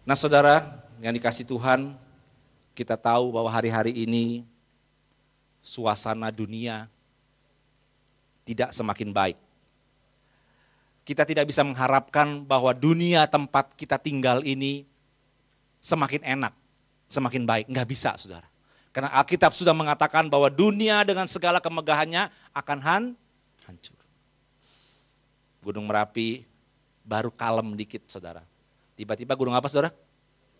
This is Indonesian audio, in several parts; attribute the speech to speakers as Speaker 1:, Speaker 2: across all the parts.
Speaker 1: Nah saudara yang dikasih Tuhan, kita tahu bahwa hari-hari ini suasana dunia tidak semakin baik. Kita tidak bisa mengharapkan bahwa dunia tempat kita tinggal ini semakin enak, semakin baik. Enggak bisa saudara. Karena Alkitab sudah mengatakan bahwa dunia dengan segala kemegahannya akan hancur. Gunung Merapi baru kalem dikit saudara. Tiba-tiba gunung apa saudara?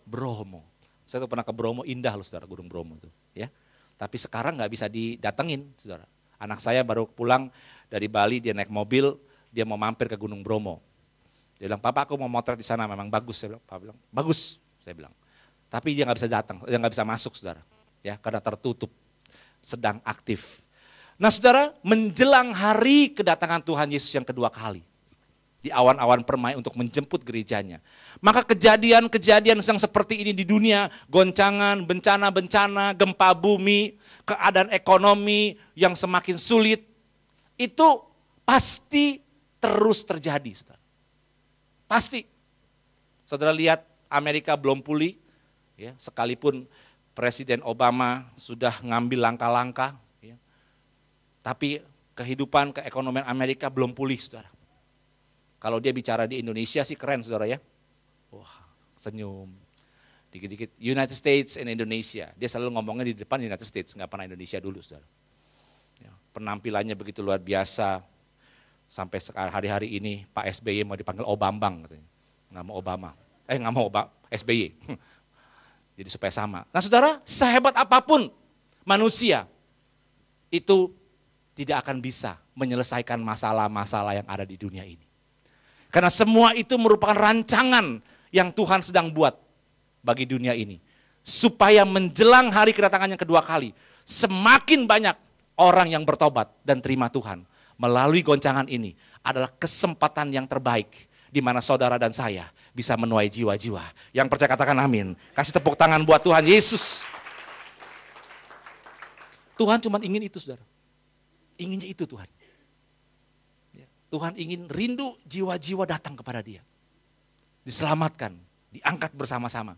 Speaker 1: Bromo. Saya tuh pernah ke Bromo, indah loh saudara gunung Bromo itu. Ya. Tapi sekarang nggak bisa didatengin saudara. Anak saya baru pulang dari Bali, dia naik mobil, dia mau mampir ke gunung Bromo. Dia bilang, papa aku mau motret di sana, memang bagus. Saya bilang, papa bilang, bagus. Saya bilang. Tapi dia nggak bisa datang, dia nggak bisa masuk saudara. Ya, karena tertutup, sedang aktif. Nah saudara, menjelang hari kedatangan Tuhan Yesus yang kedua kali. Di awan-awan permai untuk menjemput gerejanya. Maka kejadian-kejadian yang seperti ini di dunia, goncangan, bencana-bencana, gempa bumi, keadaan ekonomi yang semakin sulit, itu pasti terus terjadi. Saudara. Pasti. Saudara lihat Amerika belum pulih, ya, sekalipun Presiden Obama sudah ngambil langkah-langkah, ya, tapi kehidupan keekonomian Amerika belum pulih saudara. Kalau dia bicara di Indonesia sih keren saudara ya. Wah senyum. Dikit-dikit United States and Indonesia. Dia selalu ngomongnya di depan United States, nggak pernah Indonesia dulu saudara. Ya, penampilannya begitu luar biasa. Sampai hari-hari ini Pak SBY mau dipanggil Obambang katanya. Nggak mau Obama. Nggak mau SBY. Jadi supaya sama. Nah saudara, sehebat apapun manusia itu tidak akan bisa menyelesaikan masalah-masalah yang ada di dunia ini. Karena semua itu merupakan rancangan yang Tuhan sedang buat bagi dunia ini. Supaya menjelang hari kedatangan yang kedua kali, semakin banyak orang yang bertobat dan terima Tuhan. Melalui goncangan ini adalah kesempatan yang terbaik di mana saudara dan saya bisa menuai jiwa-jiwa. Yang percaya katakan amin. Kasih tepuk tangan buat Tuhan Yesus. Tuhan cuma ingin itu saudara. Inginnya itu Tuhan. Tuhan ingin rindu jiwa-jiwa datang kepada dia. Diselamatkan, diangkat bersama-sama.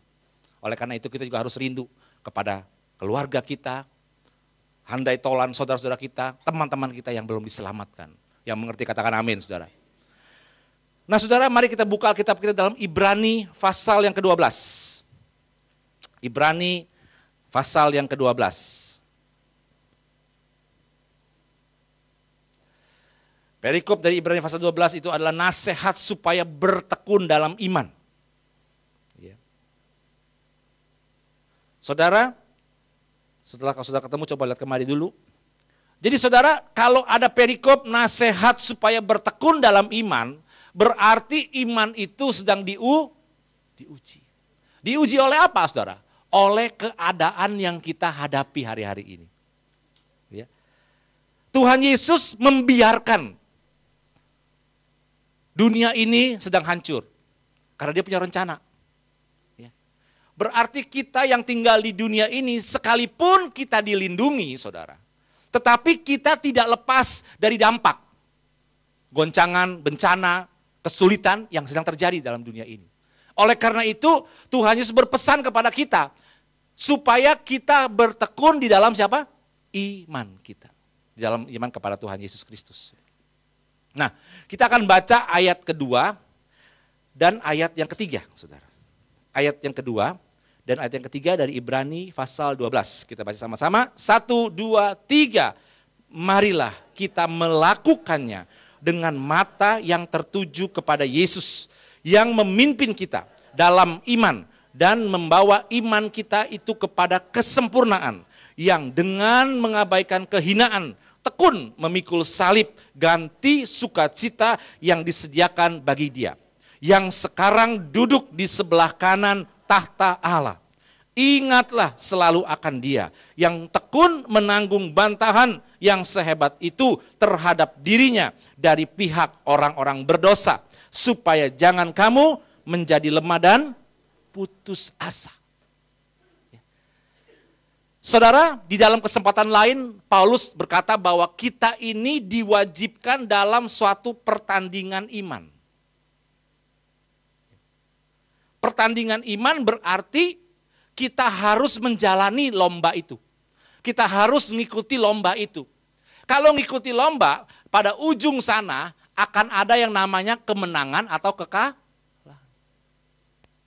Speaker 1: Oleh karena itu kita juga harus rindu kepada keluarga kita, handai tolan saudara-saudara kita, teman-teman kita yang belum diselamatkan. Yang mengerti katakan amin saudara. Nah saudara, mari kita buka Alkitab kita dalam Ibrani pasal yang ke-12. Ibrani pasal yang ke-12. Perikop dari Ibrani pasal 12 itu adalah nasihat supaya bertekun dalam iman. Ya. Saudara, setelah saudara ketemu coba lihat kemari dulu. Jadi saudara, kalau ada perikop nasihat supaya bertekun dalam iman, berarti iman itu sedang diuji. Diuji oleh apa saudara? Oleh keadaan yang kita hadapi hari-hari ini. Ya. Tuhan Yesus membiarkan dunia ini sedang hancur. Karena dia punya rencana. Ya. Berarti kita yang tinggal di dunia ini sekalipun kita dilindungi saudara. Tetapi kita tidak lepas dari dampak. Goncangan, bencana, kesulitan yang sedang terjadi dalam dunia ini. Oleh karena itu Tuhan Yesus berpesan kepada kita. Supaya kita bertekun di dalam siapa? Iman kita. Di dalam iman kepada Tuhan Yesus Kristus. Nah, kita akan baca ayat kedua dan ayat yang ketiga, saudara. Ayat yang kedua dan ayat yang ketiga dari Ibrani pasal 12. Kita baca sama-sama. 1, 2, 3. Marilah kita melakukannya dengan mata yang tertuju kepada Yesus yang memimpin kita dalam iman dan membawa iman kita itu kepada kesempurnaan yang dengan mengabaikan kehinaan tekun memikul salib, ganti sukacita yang disediakan bagi dia. Yang sekarang duduk di sebelah kanan tahta Allah. Ingatlah selalu akan dia yang tekun menanggung bantahan yang sehebat itu terhadap dirinya dari pihak orang-orang berdosa. Supaya jangan kamu menjadi lemah dan putus asa. Saudara, di dalam kesempatan lain Paulus berkata bahwa kita ini diwajibkan dalam suatu pertandingan iman. pertandingan iman berarti kita harus menjalani lomba itu. Kita harus mengikuti lomba itu. Kalau ngikuti lomba, pada ujung sana akan ada yang namanya kemenangan atau kekalahan.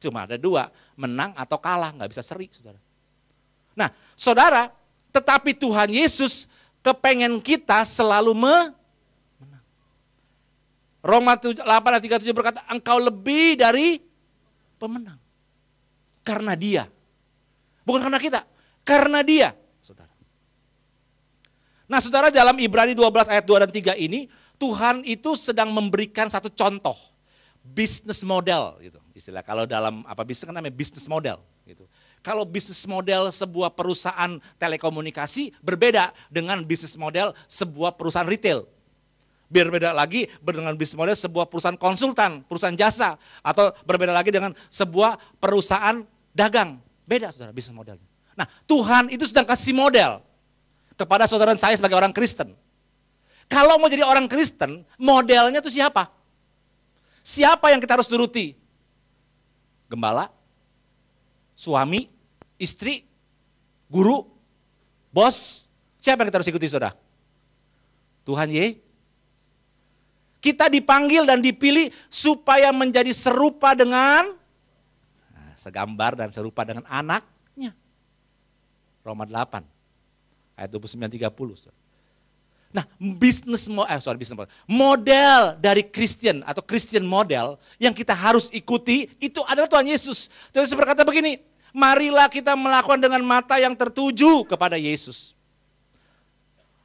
Speaker 1: Cuma ada dua, menang atau kalah, nggak bisa seri, saudara. Nah, saudara, tetapi Tuhan Yesus kepengen kita selalu menang. Roma 8:37 berkata, engkau lebih dari pemenang. Karena dia. Bukan karena kita, karena dia, saudara. Nah, saudara, dalam Ibrani 12 ayat 2 dan 3 ini, Tuhan itu sedang memberikan satu contoh. Business model, gitu. Istilah kalau dalam bisnis kan namanya business model, gitu. Kalau bisnis model sebuah perusahaan telekomunikasi berbeda dengan bisnis model sebuah perusahaan retail. Berbeda lagi dengan bisnis model sebuah perusahaan konsultan, perusahaan jasa, atau berbeda lagi dengan sebuah perusahaan dagang. Beda, saudara, bisnis modelnya. Nah, Tuhan itu sedang kasih model kepada saudara dan saya sebagai orang Kristen. Kalau mau jadi orang Kristen, modelnya itu siapa? Siapa yang kita harus turuti? Gembala, suami, istri, guru, bos. Siapa yang kita harus ikuti, saudara? Tuhan Yesus. Kita dipanggil dan dipilih supaya menjadi serupa dengan, segambar dan serupa dengan anaknya. Roma 8, ayat 29-30. Saudara. Nah, model dari Kristen atau Christian model yang kita harus ikuti itu adalah Tuhan Yesus. Tuhan Yesus berkata begini, marilah kita melakukan dengan mata yang tertuju kepada Yesus.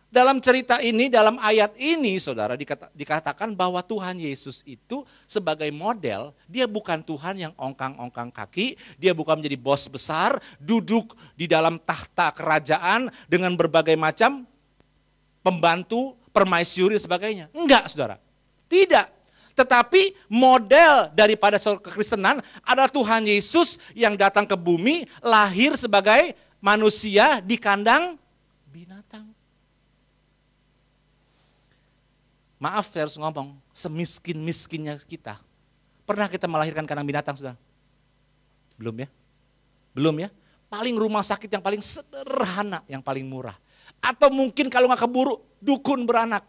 Speaker 1: Dalam cerita ini, dalam ayat ini, saudara, dikatakan bahwa Tuhan Yesus itu sebagai model, dia bukan Tuhan yang ongkang-ongkang kaki, dia bukan menjadi bos besar, duduk di dalam tahta kerajaan dengan berbagai macam pembantu, permaisuri dan sebagainya. Enggak, saudara. Tidak. Tetapi model daripada kekristenan adalah Tuhan Yesus yang datang ke bumi, lahir sebagai manusia di kandang binatang. Maaf, saya harus ngomong, semiskin-miskinnya kita. Pernah kita melahirkan kandang binatang, saudara? Belum ya? Belum ya? Paling rumah sakit yang paling sederhana, yang paling murah. Atau mungkin kalau nggak keburu, dukun beranak.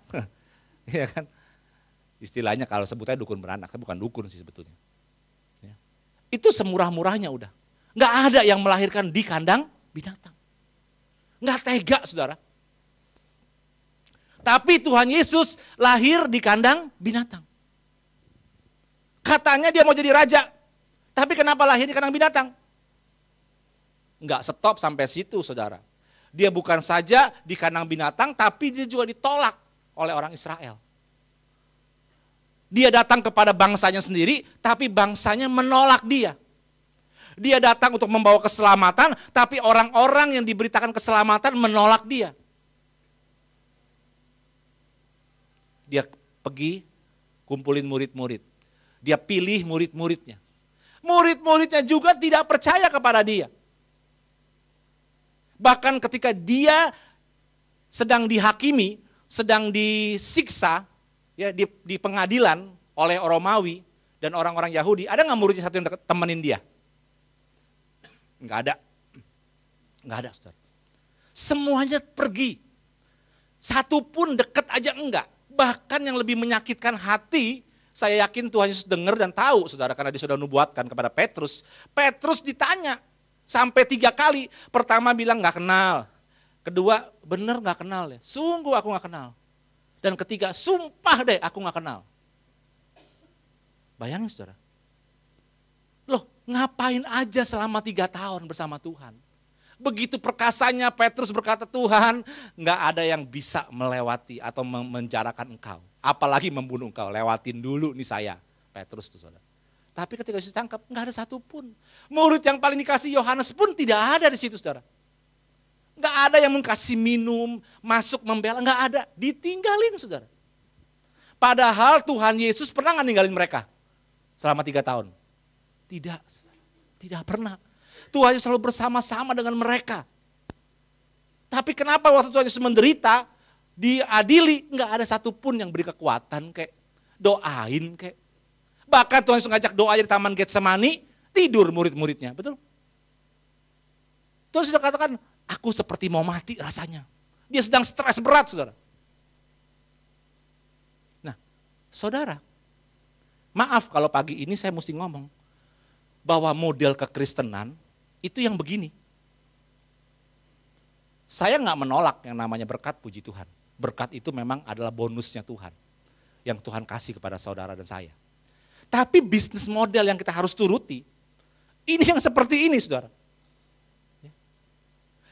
Speaker 1: Iya kan? Istilahnya kalau sebutnya dukun beranak, bukan dukun sih sebetulnya. Ya. Itu semurah-murahnya udah. Nggak ada yang melahirkan di kandang binatang. Nggak tega, saudara. Tapi Tuhan Yesus lahir di kandang binatang. Katanya dia mau jadi raja. Tapi kenapa lahir di kandang binatang? Nggak stop sampai situ, saudara. Dia bukan saja di kandang binatang, tapi dia juga ditolak oleh orang Israel. Dia datang kepada bangsanya sendiri, tapi bangsanya menolak dia. Dia datang untuk membawa keselamatan, tapi orang-orang yang diberitakan keselamatan menolak dia. Dia pergi kumpulin murid-murid. Dia pilih murid-muridnya. Murid-muridnya juga tidak percaya kepada dia. Bahkan ketika dia sedang dihakimi, sedang disiksa ya, di pengadilan oleh Romawi dan orang-orang Yahudi, ada nggak muridnya satu yang temenin dia? Nggak ada. Nggak ada, saudara. Semuanya pergi. Satu pun deket aja enggak. Bahkan yang lebih menyakitkan hati, saya yakin Tuhan Yesus dengar dan tahu, saudara, karena dia sudah nubuatkan kepada Petrus. Petrus ditanya sampai 3 kali. Pertama bilang nggak kenal. Kedua, bener nggak kenal ya. Sungguh aku nggak kenal. Dan ketiga, sumpah deh aku nggak kenal. Bayangin, saudara. Loh, ngapain aja selama 3 tahun bersama Tuhan? Begitu perkasanya Petrus berkata, Tuhan, nggak ada yang bisa melewati atau menjarakan engkau. Apalagi membunuh engkau, lewatin dulu nih saya. Petrus tuh, saudara. Tapi ketika Yesus tangkap, nggak ada satupun. Murid yang paling dikasih Yohanes pun tidak ada di situ, saudara. Nggak ada yang mengkasih minum, masuk membela, nggak ada. Ditinggalin, saudara. Padahal Tuhan Yesus pernah nggak ninggalin mereka selama 3 tahun? Tidak, tidak pernah. Tuhan Yesus selalu bersama-sama dengan mereka. Tapi kenapa waktu Tuhan Yesus menderita, diadili, nggak ada satupun yang beri kekuatan kayak doain kayak. Bahkan Tuhan Yesus ngajak doa di Taman Getsemani, Tidur murid-muridnya, betul? Tuhan sudah katakan, aku seperti mau mati rasanya. Dia sedang stres berat, saudara. Nah, saudara, maaf kalau pagi ini saya mesti ngomong, bahwa model kekristenan itu yang begini. Saya nggak menolak yang namanya berkat, puji Tuhan. Berkat itu memang adalah bonusnya Tuhan. Yang Tuhan kasih kepada saudara dan saya. Tapi bisnis model yang kita harus turuti, ini yang seperti ini, saudara.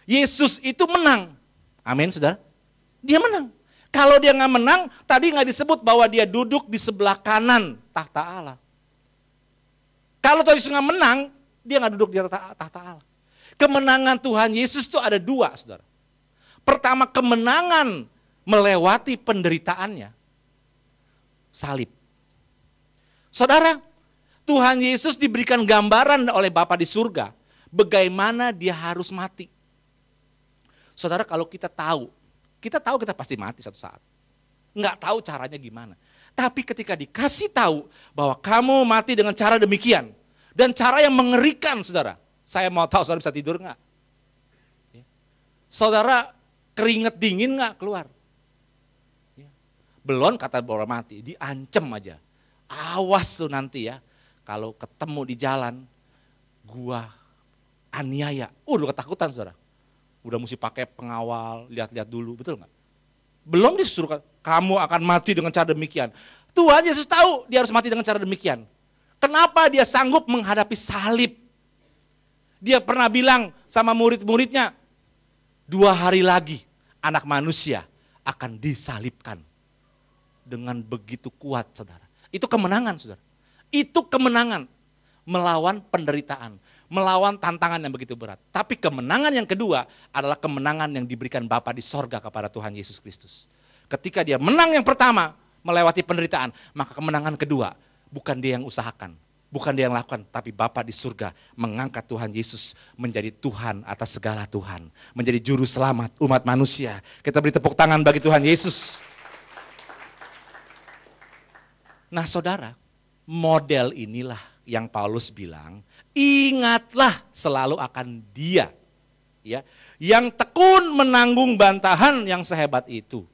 Speaker 1: Yesus itu menang. Amin, saudara. Dia menang. Kalau dia nggak menang, tadi nggak disebut bahwa dia duduk di sebelah kanan tahta Allah. Kalau Yesus nggak menang, dia nggak duduk di tahta Allah. Kemenangan Tuhan Yesus itu ada dua, saudara. Pertama, kemenangan melewati penderitaannya. Salib. Saudara, Tuhan Yesus diberikan gambaran oleh Bapa di surga, bagaimana dia harus mati. Saudara, kalau kita tahu kita pasti mati satu saat. Nggak tahu caranya gimana. Tapi ketika dikasih tahu bahwa kamu mati dengan cara demikian, dan cara yang mengerikan, saudara. Saya mau tahu saudara bisa tidur nggak? Saudara keringet dingin nggak keluar? Belum kata bahwa mati, diancam aja. Awas tuh nanti ya, kalau ketemu di jalan, gua aniaya. Udah ketakutan, saudara. Udah mesti pakai pengawal, lihat-lihat dulu, betul nggak? Belum disuruh, kamu akan mati dengan cara demikian. Tuhan Yesus tahu dia harus mati dengan cara demikian. Kenapa dia sanggup menghadapi salib? Dia pernah bilang sama murid-muridnya, 2 hari lagi anak manusia akan disalibkan. Dengan begitu kuat, saudara. Itu kemenangan, saudara. Itu kemenangan melawan penderitaan, melawan tantangan yang begitu berat. Tapi kemenangan yang kedua adalah kemenangan yang diberikan Bapa di sorga kepada Tuhan Yesus Kristus. Ketika dia menang yang pertama, melewati penderitaan, maka kemenangan kedua bukan dia yang usahakan, bukan dia yang lakukan, tapi Bapa di surga mengangkat Tuhan Yesus menjadi Tuhan atas segala Tuhan, menjadi juru selamat umat manusia. Kita beri tepuk tangan bagi Tuhan Yesus. Nah, saudara, model inilah yang Paulus bilang, ingatlah selalu akan dia, ya, yang tekun menanggung bantahan yang sehebat itu.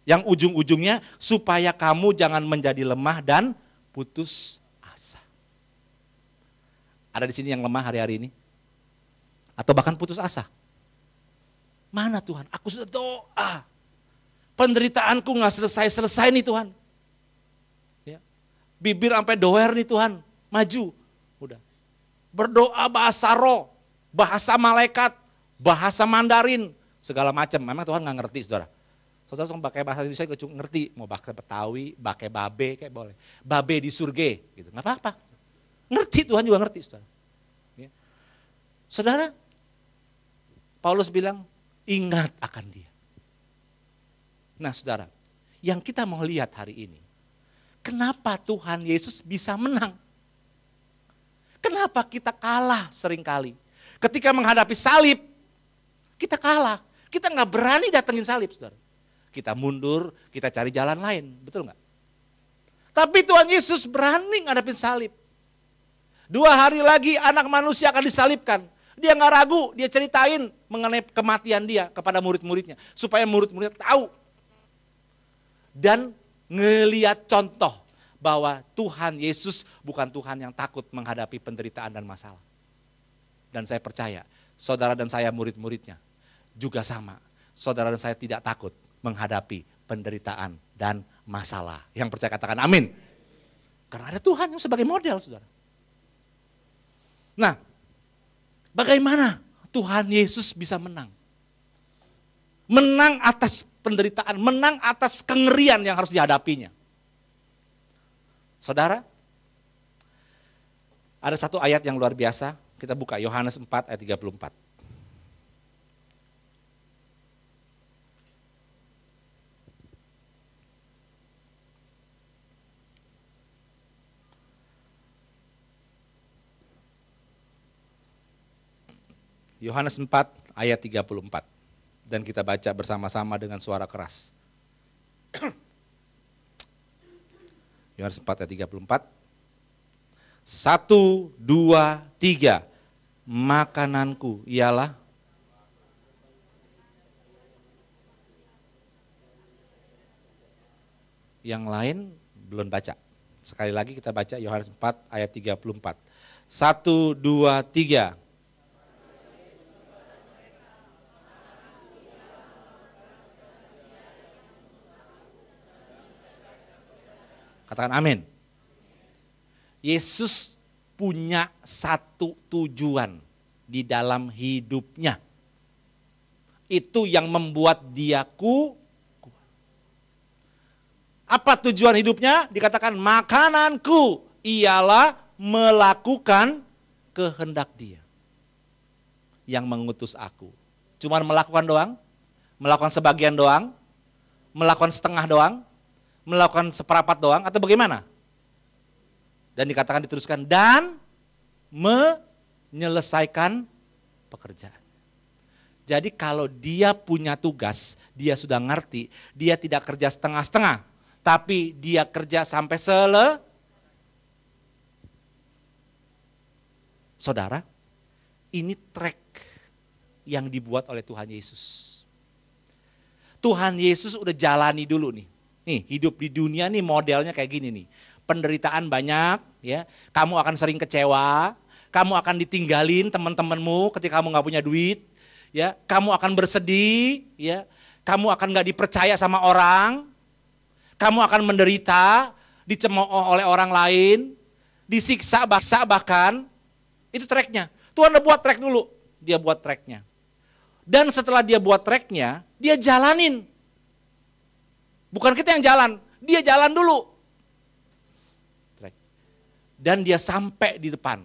Speaker 1: Yang ujung-ujungnya supaya kamu jangan menjadi lemah dan putus asa. Ada di sini yang lemah hari-hari ini? Atau bahkan putus asa? Mana Tuhan? Aku sudah doa. Penderitaanku gak selesai-selesai nih Tuhan. Bibir sampai doer nih Tuhan, maju. Udah. Berdoa bahasa roh, bahasa malaikat, bahasa Mandarin, segala macam. Memang Tuhan gak ngerti, saudara. Saudara pakai bahasa Indonesia gue cuma ngerti, mau bahasa Betawi, pakai babe kayak boleh. Babe di surga, gitu. Gak apa-apa. Ngerti, Tuhan juga ngerti, saudara. Ya. Saudara, Paulus bilang, ingat akan dia. Nah saudara, yang kita mau lihat hari ini, kenapa Tuhan Yesus bisa menang? Kenapa kita kalah seringkali? Ketika menghadapi salib, kita kalah. Kita nggak berani datengin salib, saudara. Kita mundur, kita cari jalan lain, betul nggak? Tapi Tuhan Yesus berani ngadepin salib. 2 hari lagi anak manusia akan disalibkan. Dia nggak ragu, dia ceritain mengenai kematian dia kepada murid-muridnya. Supaya murid-muridnya tahu. Dan ngelihat contoh bahwa Tuhan Yesus bukan Tuhan yang takut menghadapi penderitaan dan masalah. Dan saya percaya, saudara dan saya murid-muridnya juga sama. Saudara dan saya tidak takut menghadapi penderitaan dan masalah. Yang percaya katakan amin. Karena ada Tuhan yang sebagai model, saudara. Nah, bagaimana Tuhan Yesus bisa menang? Menang atas penderitaan, menang atas kengerian yang harus dihadapinya. Saudara, ada satu ayat yang luar biasa, kita buka Yohanes 4 ayat 34. Yohanes 4 ayat 34. Dan kita baca bersama-sama dengan suara keras. Yohanes 4 ayat 34. 1, 2, 3. Makananku ialah yang lain belum baca. Sekali lagi kita baca Yohanes 4 ayat 34. 1, 2, 3. Katakan amin. Yesus punya satu tujuan di dalam hidupnya. Itu yang membuat dia kuat. Apa tujuan hidupnya? Dikatakan makananku ialah melakukan kehendak Dia yang mengutus aku. Cuman melakukan doang? Melakukan sebagian doang? Melakukan setengah doang? Melakukan seperempat doang? Atau bagaimana? Dan dikatakan diteruskan dan menyelesaikan pekerjaan. Jadi kalau dia punya tugas, dia sudah ngerti, dia tidak kerja setengah-setengah. Tapi dia kerja sampai Saudara, ini track yang dibuat oleh Tuhan Yesus. Tuhan Yesus udah jalani dulu nih. Nih, hidup di dunia nih modelnya kayak gini nih. Penderitaan banyak, ya. Kamu akan sering kecewa, kamu akan ditinggalin teman-temanmu ketika kamu nggak punya duit, ya. Kamu akan bersedih, ya. Kamu akan nggak dipercaya sama orang. Kamu akan menderita, dicemooh oleh orang lain, disiksa bahkan, itu tracknya. Tuhan udah buat track dulu, dia buat tracknya. Dan setelah dia buat tracknya, dia jalanin. Bukan kita yang jalan, dia jalan dulu. Track. Dan dia sampai di depan.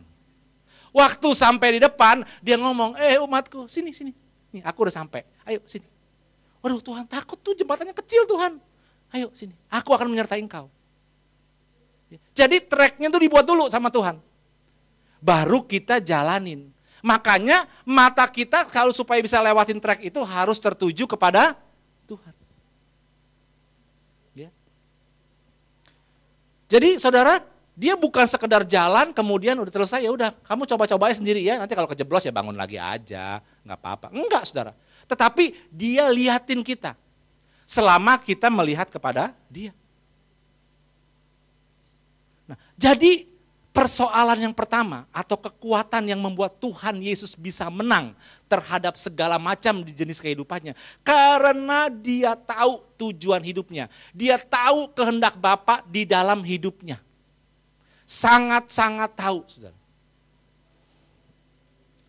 Speaker 1: Waktu sampai di depan, dia ngomong, umatku, sini. Nih, aku udah sampai, ayo sini. Waduh Tuhan, takut tuh jembatannya kecil Tuhan. Ayo sini, aku akan menyertai engkau. Jadi tracknya tuh dibuat dulu sama Tuhan. Baru kita jalanin. Makanya mata kita kalau supaya bisa lewatin track itu harus tertuju kepada Tuhan. Ya. Jadi saudara, dia bukan sekedar jalan kemudian udah selesai, ya udah kamu coba-coba sendiri ya, nanti kalau kejeblos ya bangun lagi aja, nggak apa-apa. Enggak saudara, tetapi dia liatin kita. Selama kita melihat kepada dia. Nah, jadi persoalan yang pertama atau kekuatan yang membuat Tuhan Yesus bisa menang terhadap segala macam di jenis kehidupannya. Karena dia tahu tujuan hidupnya. Dia tahu kehendak Bapa di dalam hidupnya. Sangat-sangat tahu, saudara.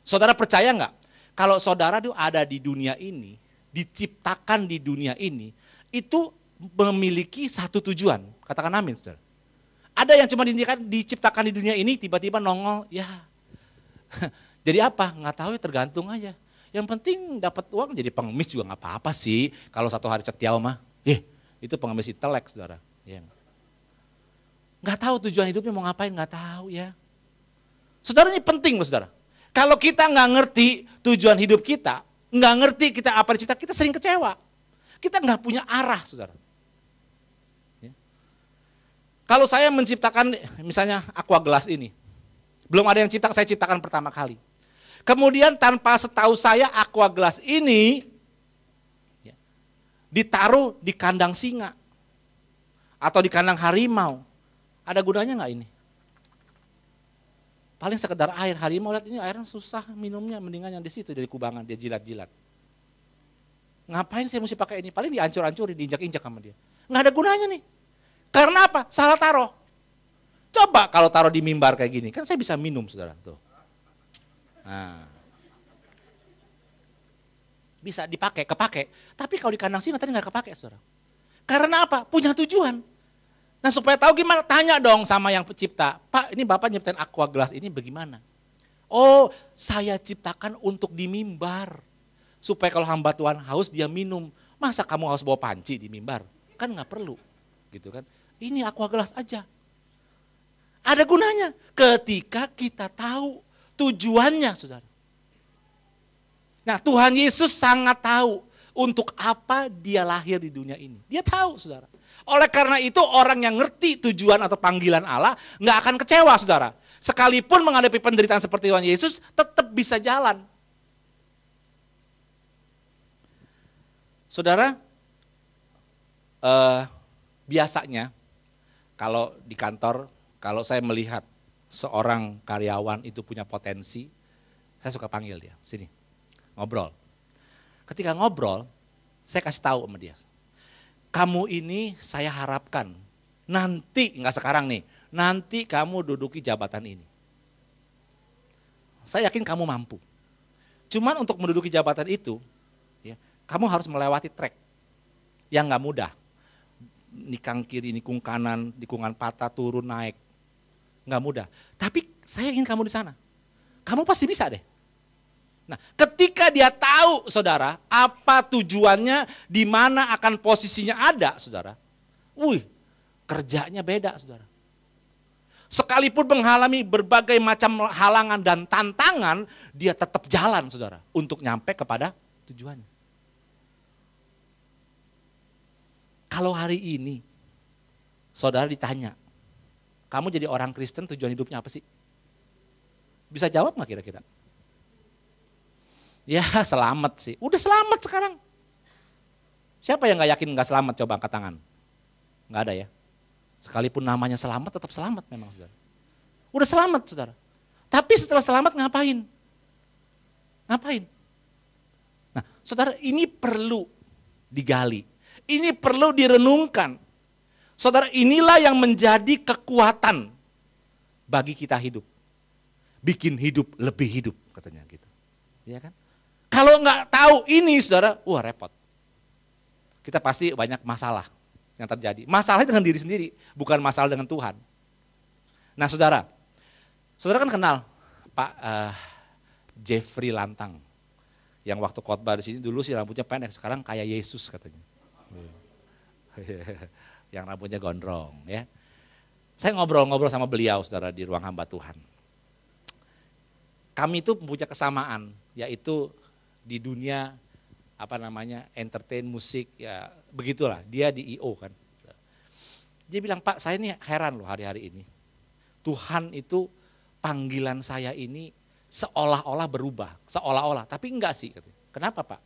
Speaker 1: Saudara percaya enggak? Kalau saudara itu ada di dunia ini, diciptakan di dunia ini, itu memiliki satu tujuan. Katakan amin, saudara. Ada yang cuma diciptakan di dunia ini, tiba-tiba nongol, ya. Jadi apa? Nggak tahu ya, tergantung aja. Yang penting dapat uang jadi pengemis juga nggak apa-apa sih. Kalau satu hari setiaw mah, itu pengemis intelek, saudara. Ya. Nggak tahu tujuan hidupnya mau ngapain, nggak tahu ya. Saudara, ini penting loh saudara. Kalau kita nggak ngerti tujuan hidup kita, nggak ngerti kita apa dicipta, kita sering kecewa. Kita nggak punya arah, saudara. Ya. Kalau saya menciptakan, misalnya aqua gelas ini, belum ada yang saya ciptakan pertama kali. Kemudian tanpa setahu saya aqua gelas ini ya, ditaruh di kandang singa atau di kandang harimau, ada gunanya nggak ini? Paling sekedar air, harimau lihat ini airnya susah minumnya, mendingan yang di situ dari kubangan dia jilat-jilat. Ngapain saya mesti pakai ini? Paling dihancur-hancurin, diinjak-injak sama dia. Nggak ada gunanya nih. Karena apa? Salah taruh. Coba kalau taruh di mimbar kayak gini, kan saya bisa minum saudara. Tuh. Nah. Bisa dipakai, kepake. Tapi kalau di kandang singa tadi nggak kepake saudara. Karena apa? Punya tujuan. Nah supaya tahu gimana, tanya dong sama yang pencipta. Pak, ini Bapak nyiptain aqua gelas ini bagaimana? Oh, saya ciptakan untuk di mimbar. Supaya kalau hamba Tuhan haus dia minum. Masa kamu harus bawa panci di mimbar? Kan nggak perlu, gitu kan? Ini aqua gelas aja. Ada gunanya ketika kita tahu tujuannya, saudara. Nah, Tuhan Yesus sangat tahu untuk apa dia lahir di dunia ini. Dia tahu, saudara. Oleh karena itu orang yang ngerti tujuan atau panggilan Allah nggak akan kecewa, saudara. Sekalipun menghadapi penderitaan seperti Tuhan Yesus, tetap bisa jalan. Saudara, biasanya kalau di kantor, kalau saya melihat seorang karyawan itu punya potensi, saya suka panggil dia, sini, ngobrol. Ketika ngobrol, saya kasih tahu sama dia, kamu ini saya harapkan, nanti, enggak sekarang nih, nanti kamu duduki jabatan ini. Saya yakin kamu mampu. Cuman untuk menduduki jabatan itu, ya, kamu harus melewati trek yang enggak mudah. Nikang kiri, nikung kanan, nikungan patah, turun, naik. Enggak mudah. Tapi saya ingin kamu di sana. Kamu pasti bisa deh. Nah, ketika dia tahu, saudara, apa tujuannya, di mana akan posisinya ada, saudara. Kerjanya beda, saudara. Sekalipun mengalami berbagai macam halangan dan tantangan, dia tetap jalan, saudara, untuk nyampe kepada tujuannya. Kalau hari ini, saudara ditanya, kamu jadi orang Kristen tujuan hidupnya apa sih? Bisa jawab nggak kira-kira? Ya selamat sih, udah selamat sekarang. Siapa yang nggak yakin nggak selamat, coba angkat tangan. Nggak ada ya. Sekalipun namanya selamat, tetap selamat memang, saudara. Udah selamat, saudara. Tapi setelah selamat ngapain? Ngapain? Nah, saudara, ini perlu digali. Ini perlu direnungkan. Saudara, inilah yang menjadi kekuatan bagi kita hidup. Bikin hidup lebih hidup, katanya gitu. Ya kan? Kalau nggak tahu ini, saudara, repot. Kita pasti banyak masalah yang terjadi. Masalahnya dengan diri sendiri, bukan masalah dengan Tuhan. Nah, saudara kan kenal Pak Jeffrey Lantang, yang waktu khotbah di sini dulu sih rambutnya pendek, sekarang kayak Yesus katanya. Yang rambutnya gondrong, ya. Saya ngobrol-ngobrol sama beliau, saudara, di ruang hamba Tuhan. Kami itu punya kesamaan, yaitu di dunia entertain, musik, ya begitulah. Dia di I.O. kan. Dia bilang, Pak, saya ini heran loh hari-hari ini. Tuhan itu panggilan saya ini seolah-olah berubah, seolah-olah, tapi enggak sih. Kenapa, Pak?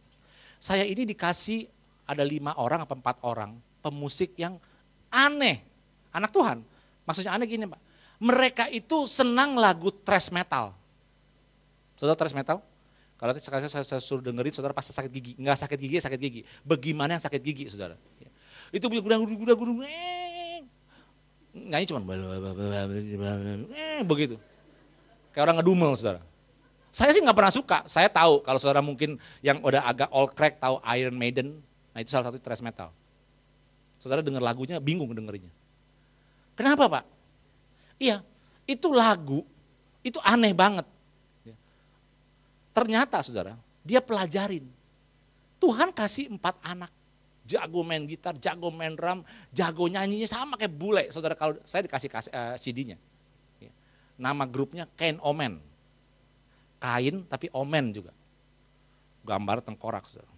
Speaker 1: Saya ini dikasih ada 5 orang atau 4 orang pemusik yang aneh, anak Tuhan. Maksudnya aneh gini, Pak. Mereka itu senang lagu thrash metal. Saudara thrash metal? Kalau nanti sekali saya suruh dengerin, saudara pasti sakit gigi. Enggak sakit gigi, sakit gigi. Bagaimana yang sakit gigi, saudara? Itu gudang-gudang, nyanyi cuma begitu. Kayak orang ngedumel, saudara. Saya sih nggak pernah suka. Saya tahu kalau saudara mungkin yang udah agak old crack tahu Iron Maiden, nah itu salah satu thrash metal. Saudara dengar lagunya bingung dengerinnya. Kenapa, Pak? Iya, itu lagu, itu aneh banget. Ternyata, saudara, dia pelajarin. Tuhan kasih 4 anak. Jago main gitar, jago main drum, jago nyanyinya sama kayak bule. Saudara, kalau saya dikasih CD-nya. Nama grupnya Kain Omen. Kain tapi omen juga. Gambar tengkorak, saudara.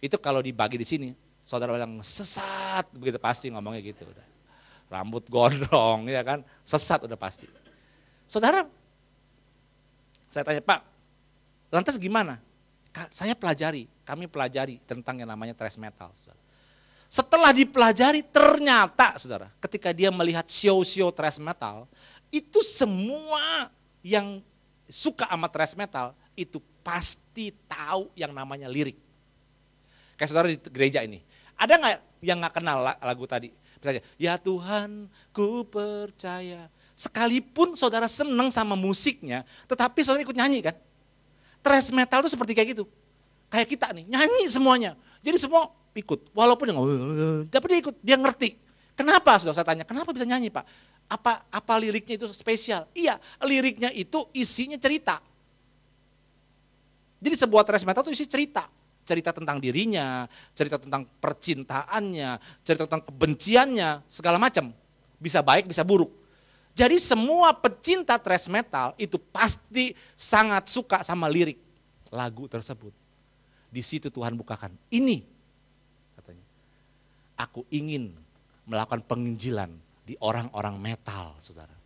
Speaker 1: Itu kalau dibagi di sini, saudara bilang sesat, begitu pasti ngomongnya gitu. Udah. Rambut gondrong, ya kan, sesat udah pasti. Saudara, saya tanya, Pak, lantas gimana? Saya pelajari, kami pelajari tentang yang namanya thrash metal. Saudara. Setelah dipelajari, ternyata, saudara, ketika dia melihat show-show thrash metal, itu semua yang suka sama thrash metal, itu pasti tahu yang namanya lirik. Kayak saudara di gereja ini, ada nggak yang nggak kenal lagu tadi? Misalnya, ya Tuhan, ku percaya. Sekalipun saudara senang sama musiknya, tetapi saudara ikut nyanyi kan? Thrash metal itu seperti kayak gitu. Kayak kita nih, nyanyi semuanya. Jadi semua ikut, walaupun tapi dia ikut, dia ngerti. Kenapa, saudara, saya tanya, kenapa bisa nyanyi, Pak? Apa liriknya itu spesial? Iya, liriknya itu isinya cerita. Jadi sebuah thrash metal itu isi cerita. Cerita tentang dirinya, cerita tentang percintaannya, cerita tentang kebenciannya, segala macam. Bisa baik, bisa buruk. Jadi semua pecinta thrash metal itu pasti sangat suka sama lirik lagu tersebut. Di situ Tuhan bukakan, ini katanya, aku ingin melakukan penginjilan di orang-orang metal, saudara.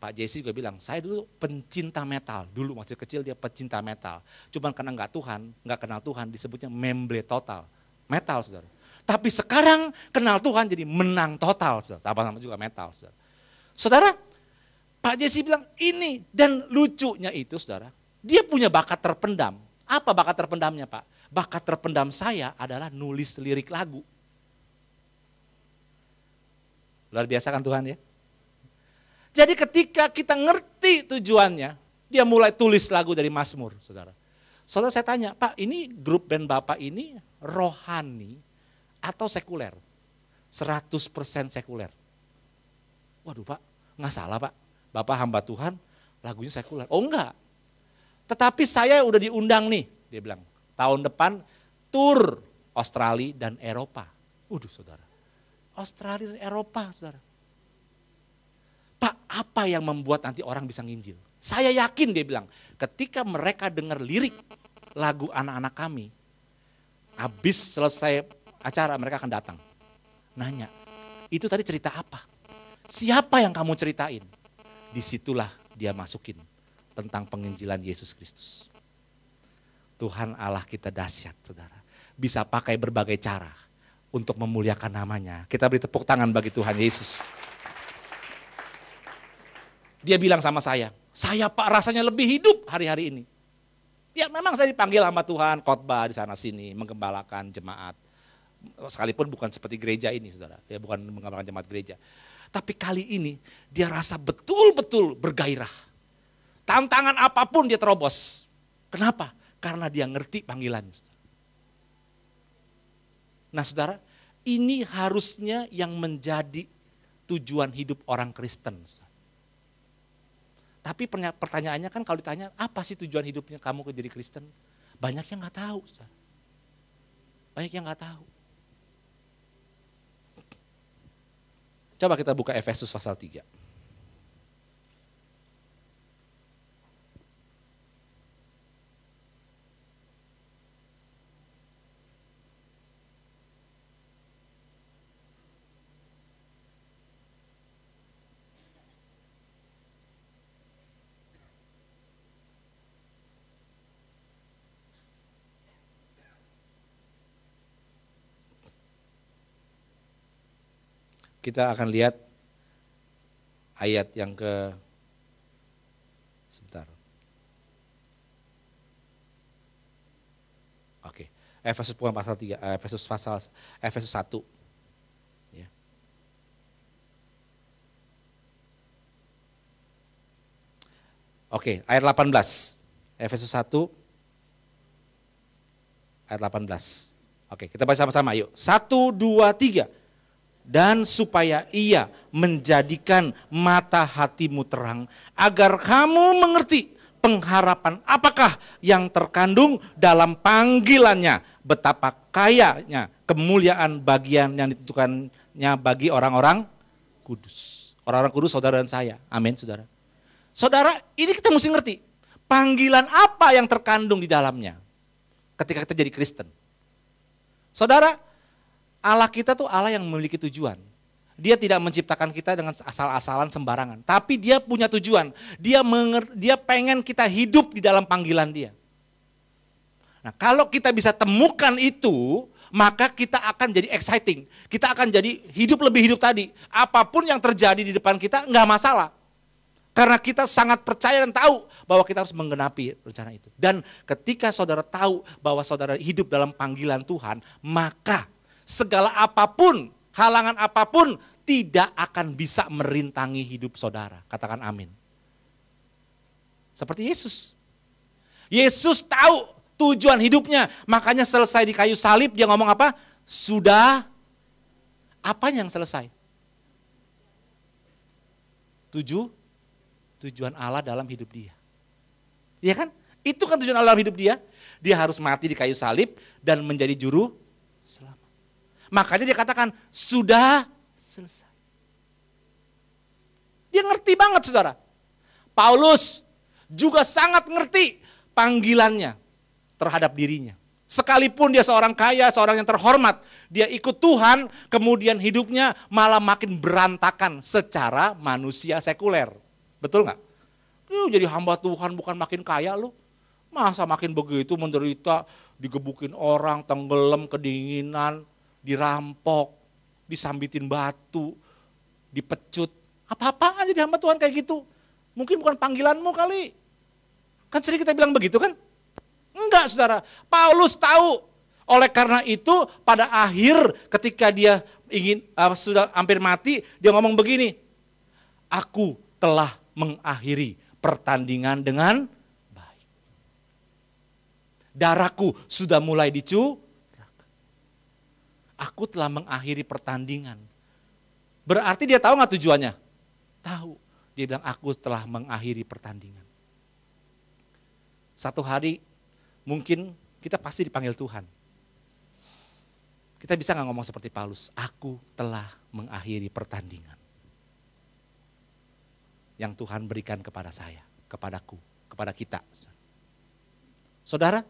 Speaker 1: Pak Jesse juga bilang, saya dulu pencinta metal. Dulu masih kecil dia pencinta metal. Cuman karena nggak kenal Tuhan disebutnya memble total. Metal, saudara. Tapi sekarang kenal Tuhan jadi menang total, saudara. Sama-sama juga metal, saudara. Saudara, Pak Jesse bilang ini, dan lucunya itu saudara, dia punya bakat terpendam. Apa bakat terpendamnya Pak? Bakat terpendam saya adalah nulis lirik lagu. Luar biasa kan Tuhan ya? Jadi ketika kita ngerti tujuannya, dia mulai tulis lagu dari Mazmur, saudara. Saudara saya tanya, Pak ini grup band Bapak ini rohani atau sekuler? 100% sekuler. Waduh Pak, nggak salah Pak. Bapak hamba Tuhan, lagunya sekuler. Oh enggak. Tetapi saya udah diundang nih, dia bilang. Tahun depan tur Australia dan Eropa. Waduh saudara. Australia dan Eropa saudara. Pak, apa yang membuat nanti orang bisa nginjil? Saya yakin dia bilang, ketika mereka dengar lirik lagu anak-anak kami, habis selesai acara mereka akan datang. Nanya, itu tadi cerita apa? Siapa yang kamu ceritain? Disitulah dia masukin tentang penginjilan Yesus Kristus. Tuhan Allah kita dahsyat saudara. Bisa pakai berbagai cara untuk memuliakan namanya. Kita beri tepuk tangan bagi Tuhan Yesus. Dia bilang sama saya Pak rasanya lebih hidup hari-hari ini. Ya memang saya dipanggil sama Tuhan, khotbah di sana sini, menggembalakan jemaat. Sekalipun bukan seperti gereja ini saudara, ya bukan menggembalakan jemaat gereja. Tapi kali ini dia rasa betul-betul bergairah. Tantangan apapun dia terobos. Kenapa? Karena dia ngerti panggilannya. Nah saudara, ini harusnya yang menjadi tujuan hidup orang Kristen. Tapi pertanyaannya kan kalau ditanya, apa sih tujuan hidupnya kamu jadi Kristen? Banyak yang gak tahu. Saudara. Banyak yang gak tahu. Coba kita buka Efesus pasal 3. Kita akan lihat ayat yang sebentar. Oke, Efesus bukan pasal 3, Efesus 1. Ya. Oke, ayat 18. Efesus 1 ayat 18. Oke, kita baca sama-sama yuk. 1, 2, 3. Dan supaya ia menjadikan mata hatimu terang, agar kamu mengerti pengharapan apakah yang terkandung dalam panggilannya, betapa kayanya kemuliaan bagian yang ditentukannya bagi orang-orang kudus. Orang-orang kudus saudara dan saya, amin saudara. Saudara, ini kita mesti ngerti, panggilan apa yang terkandung di dalamnya ketika kita jadi Kristen. Saudara, Allah kita tuh Allah yang memiliki tujuan. Dia tidak menciptakan kita dengan asal-asalan sembarangan. Tapi dia punya tujuan. Dia pengen kita hidup di dalam panggilan dia. Nah kalau kita bisa temukan itu, maka kita akan jadi exciting. Kita akan jadi lebih hidup tadi. Apapun yang terjadi di depan kita nggak masalah. Karena kita sangat percaya dan tahu bahwa kita harus menggenapi rencana itu. Dan ketika saudara tahu bahwa saudara hidup dalam panggilan Tuhan, maka segala apapun, halangan apapun tidak akan bisa merintangi hidup saudara. Katakan amin. Seperti Yesus. Yesus tahu tujuan hidupnya. Makanya selesai di kayu salib dia ngomong apa? Sudah. Apanya yang selesai? Tujuan Allah dalam hidup dia. Iya kan? Itu kan tujuan Allah dalam hidup dia. Dia harus mati di kayu salib dan menjadi juru selamat. Makanya dia katakan, sudah selesai. Dia ngerti banget saudara. Paulus juga sangat ngerti panggilannya terhadap dirinya. Sekalipun dia seorang kaya, seorang yang terhormat, dia ikut Tuhan, kemudian hidupnya malah makin berantakan secara manusia sekuler. Betul nggak? Jadi hamba Tuhan bukan makin kaya lu. Masa makin begitu menderita, digebukin orang, tenggelam, kedinginan, dirampok, disambitin batu, dipecut. Apa-apaan jadi hamba Tuhan kayak gitu. Mungkin bukan panggilanmu kali. Kan sering kita bilang begitu kan? Enggak saudara, Paulus tahu. Oleh karena itu pada akhir ketika dia ingin sudah hampir mati, dia ngomong begini. Aku telah mengakhiri pertandingan dengan baik. Darahku sudah mulai dicurahkan. Aku telah mengakhiri pertandingan. Berarti dia tahu nggak tujuannya? Tahu. Dia bilang aku telah mengakhiri pertandingan. Satu hari mungkin kita pasti dipanggil Tuhan. Kita bisa nggak ngomong seperti Paulus? Aku telah mengakhiri pertandingan yang Tuhan berikan kepada saya, kepadaku, kepada kita. Saudara,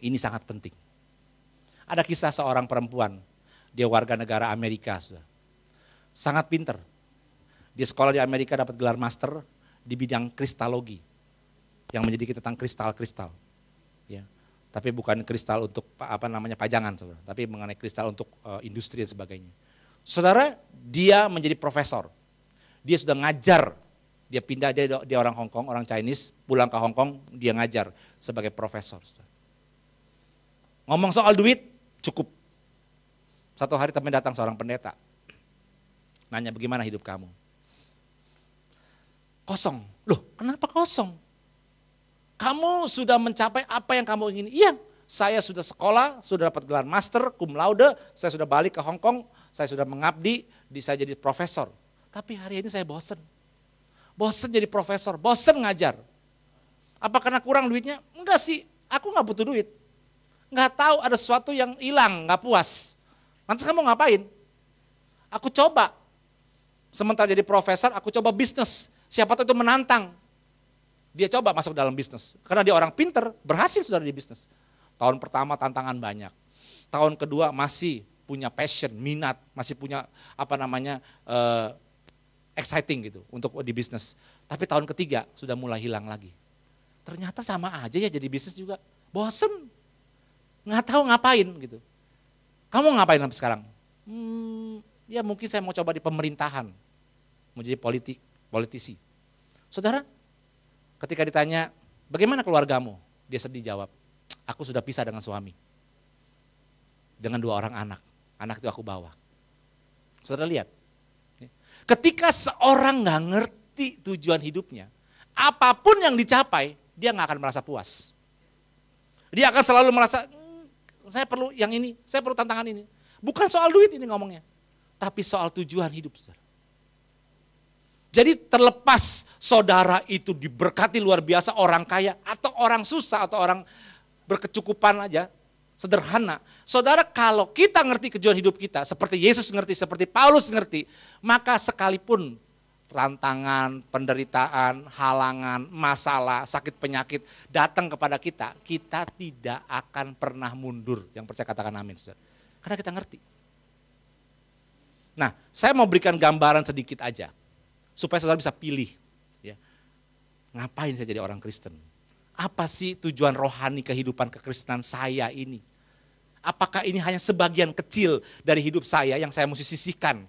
Speaker 1: ini sangat penting. Ada kisah seorang perempuan, dia warga negara Amerika, saudara. Sangat pinter. Dia sekolah di Amerika dapat gelar master di bidang kristalogi, yang menyelidiki tentang kristal-kristal. Ya. Tapi bukan kristal untuk pajangan, saudara, tapi mengenai kristal untuk industri dan sebagainya. Saudara, dia menjadi profesor. Dia sudah ngajar. Dia pindah, dia orang Hong Kong, orang Chinese, pulang ke Hong Kong, dia ngajar sebagai profesor. Ngomong soal duit, cukup. Satu hari temen datang seorang pendeta, nanya bagaimana hidup kamu? Kosong. Loh, kenapa kosong? Kamu sudah mencapai apa yang kamu ingin? Iya, saya sudah sekolah, sudah dapat gelar master, cum laude, saya sudah balik ke Hong Kong, saya sudah mengabdi, saya jadi profesor. Tapi hari ini saya bosen. Bosen jadi profesor, bosen ngajar. Apa karena kurang duitnya? Enggak sih, aku gak butuh duit. Gak tahu ada sesuatu yang hilang, gak puas. Lantas kamu ngapain? Aku coba. Sementara jadi profesor, aku coba bisnis. Siapa tahu itu menantang. Dia coba masuk dalam bisnis. Karena dia orang pinter, berhasil sudah di bisnis. Tahun pertama tantangan banyak. Tahun kedua masih punya passion, minat, masih punya exciting gitu untuk di bisnis. Tapi tahun ketiga sudah mulai hilang lagi. Ternyata sama aja ya jadi bisnis juga. Bosen. Nggak tahu ngapain gitu. Kamu ngapain sampai sekarang? Ya mungkin saya mau coba di pemerintahan. Mau jadi politisi. Saudara, ketika ditanya, bagaimana keluargamu? Dia sedih jawab, aku sudah pisah dengan suami. Dengan 2 orang anak. Anak itu aku bawa. Saudara lihat. Ketika seorang gak ngerti tujuan hidupnya, apapun yang dicapai, dia gak akan merasa puas. Dia akan selalu merasa, saya perlu yang ini, saya perlu tantangan ini. Bukan soal duit ini ngomongnya, tapi soal tujuan hidup. Saudara. Jadi terlepas saudara itu diberkati luar biasa, orang kaya atau orang susah atau orang berkecukupan aja, sederhana. Saudara, kalau kita ngerti tujuan hidup kita, seperti Yesus ngerti, seperti Paulus ngerti, maka sekalipun rantangan, penderitaan, halangan, masalah, sakit penyakit datang kepada kita, kita tidak akan pernah mundur. Yang percaya katakan amin, saudara. Karena kita ngerti. Nah, saya mau berikan gambaran sedikit aja, supaya saudara bisa pilih. Ya. Ngapain saya jadi orang Kristen? Apa sih tujuan rohani kehidupan kekristenan saya ini? Apakah ini hanya sebagian kecil dari hidup saya yang saya mesti sisihkan?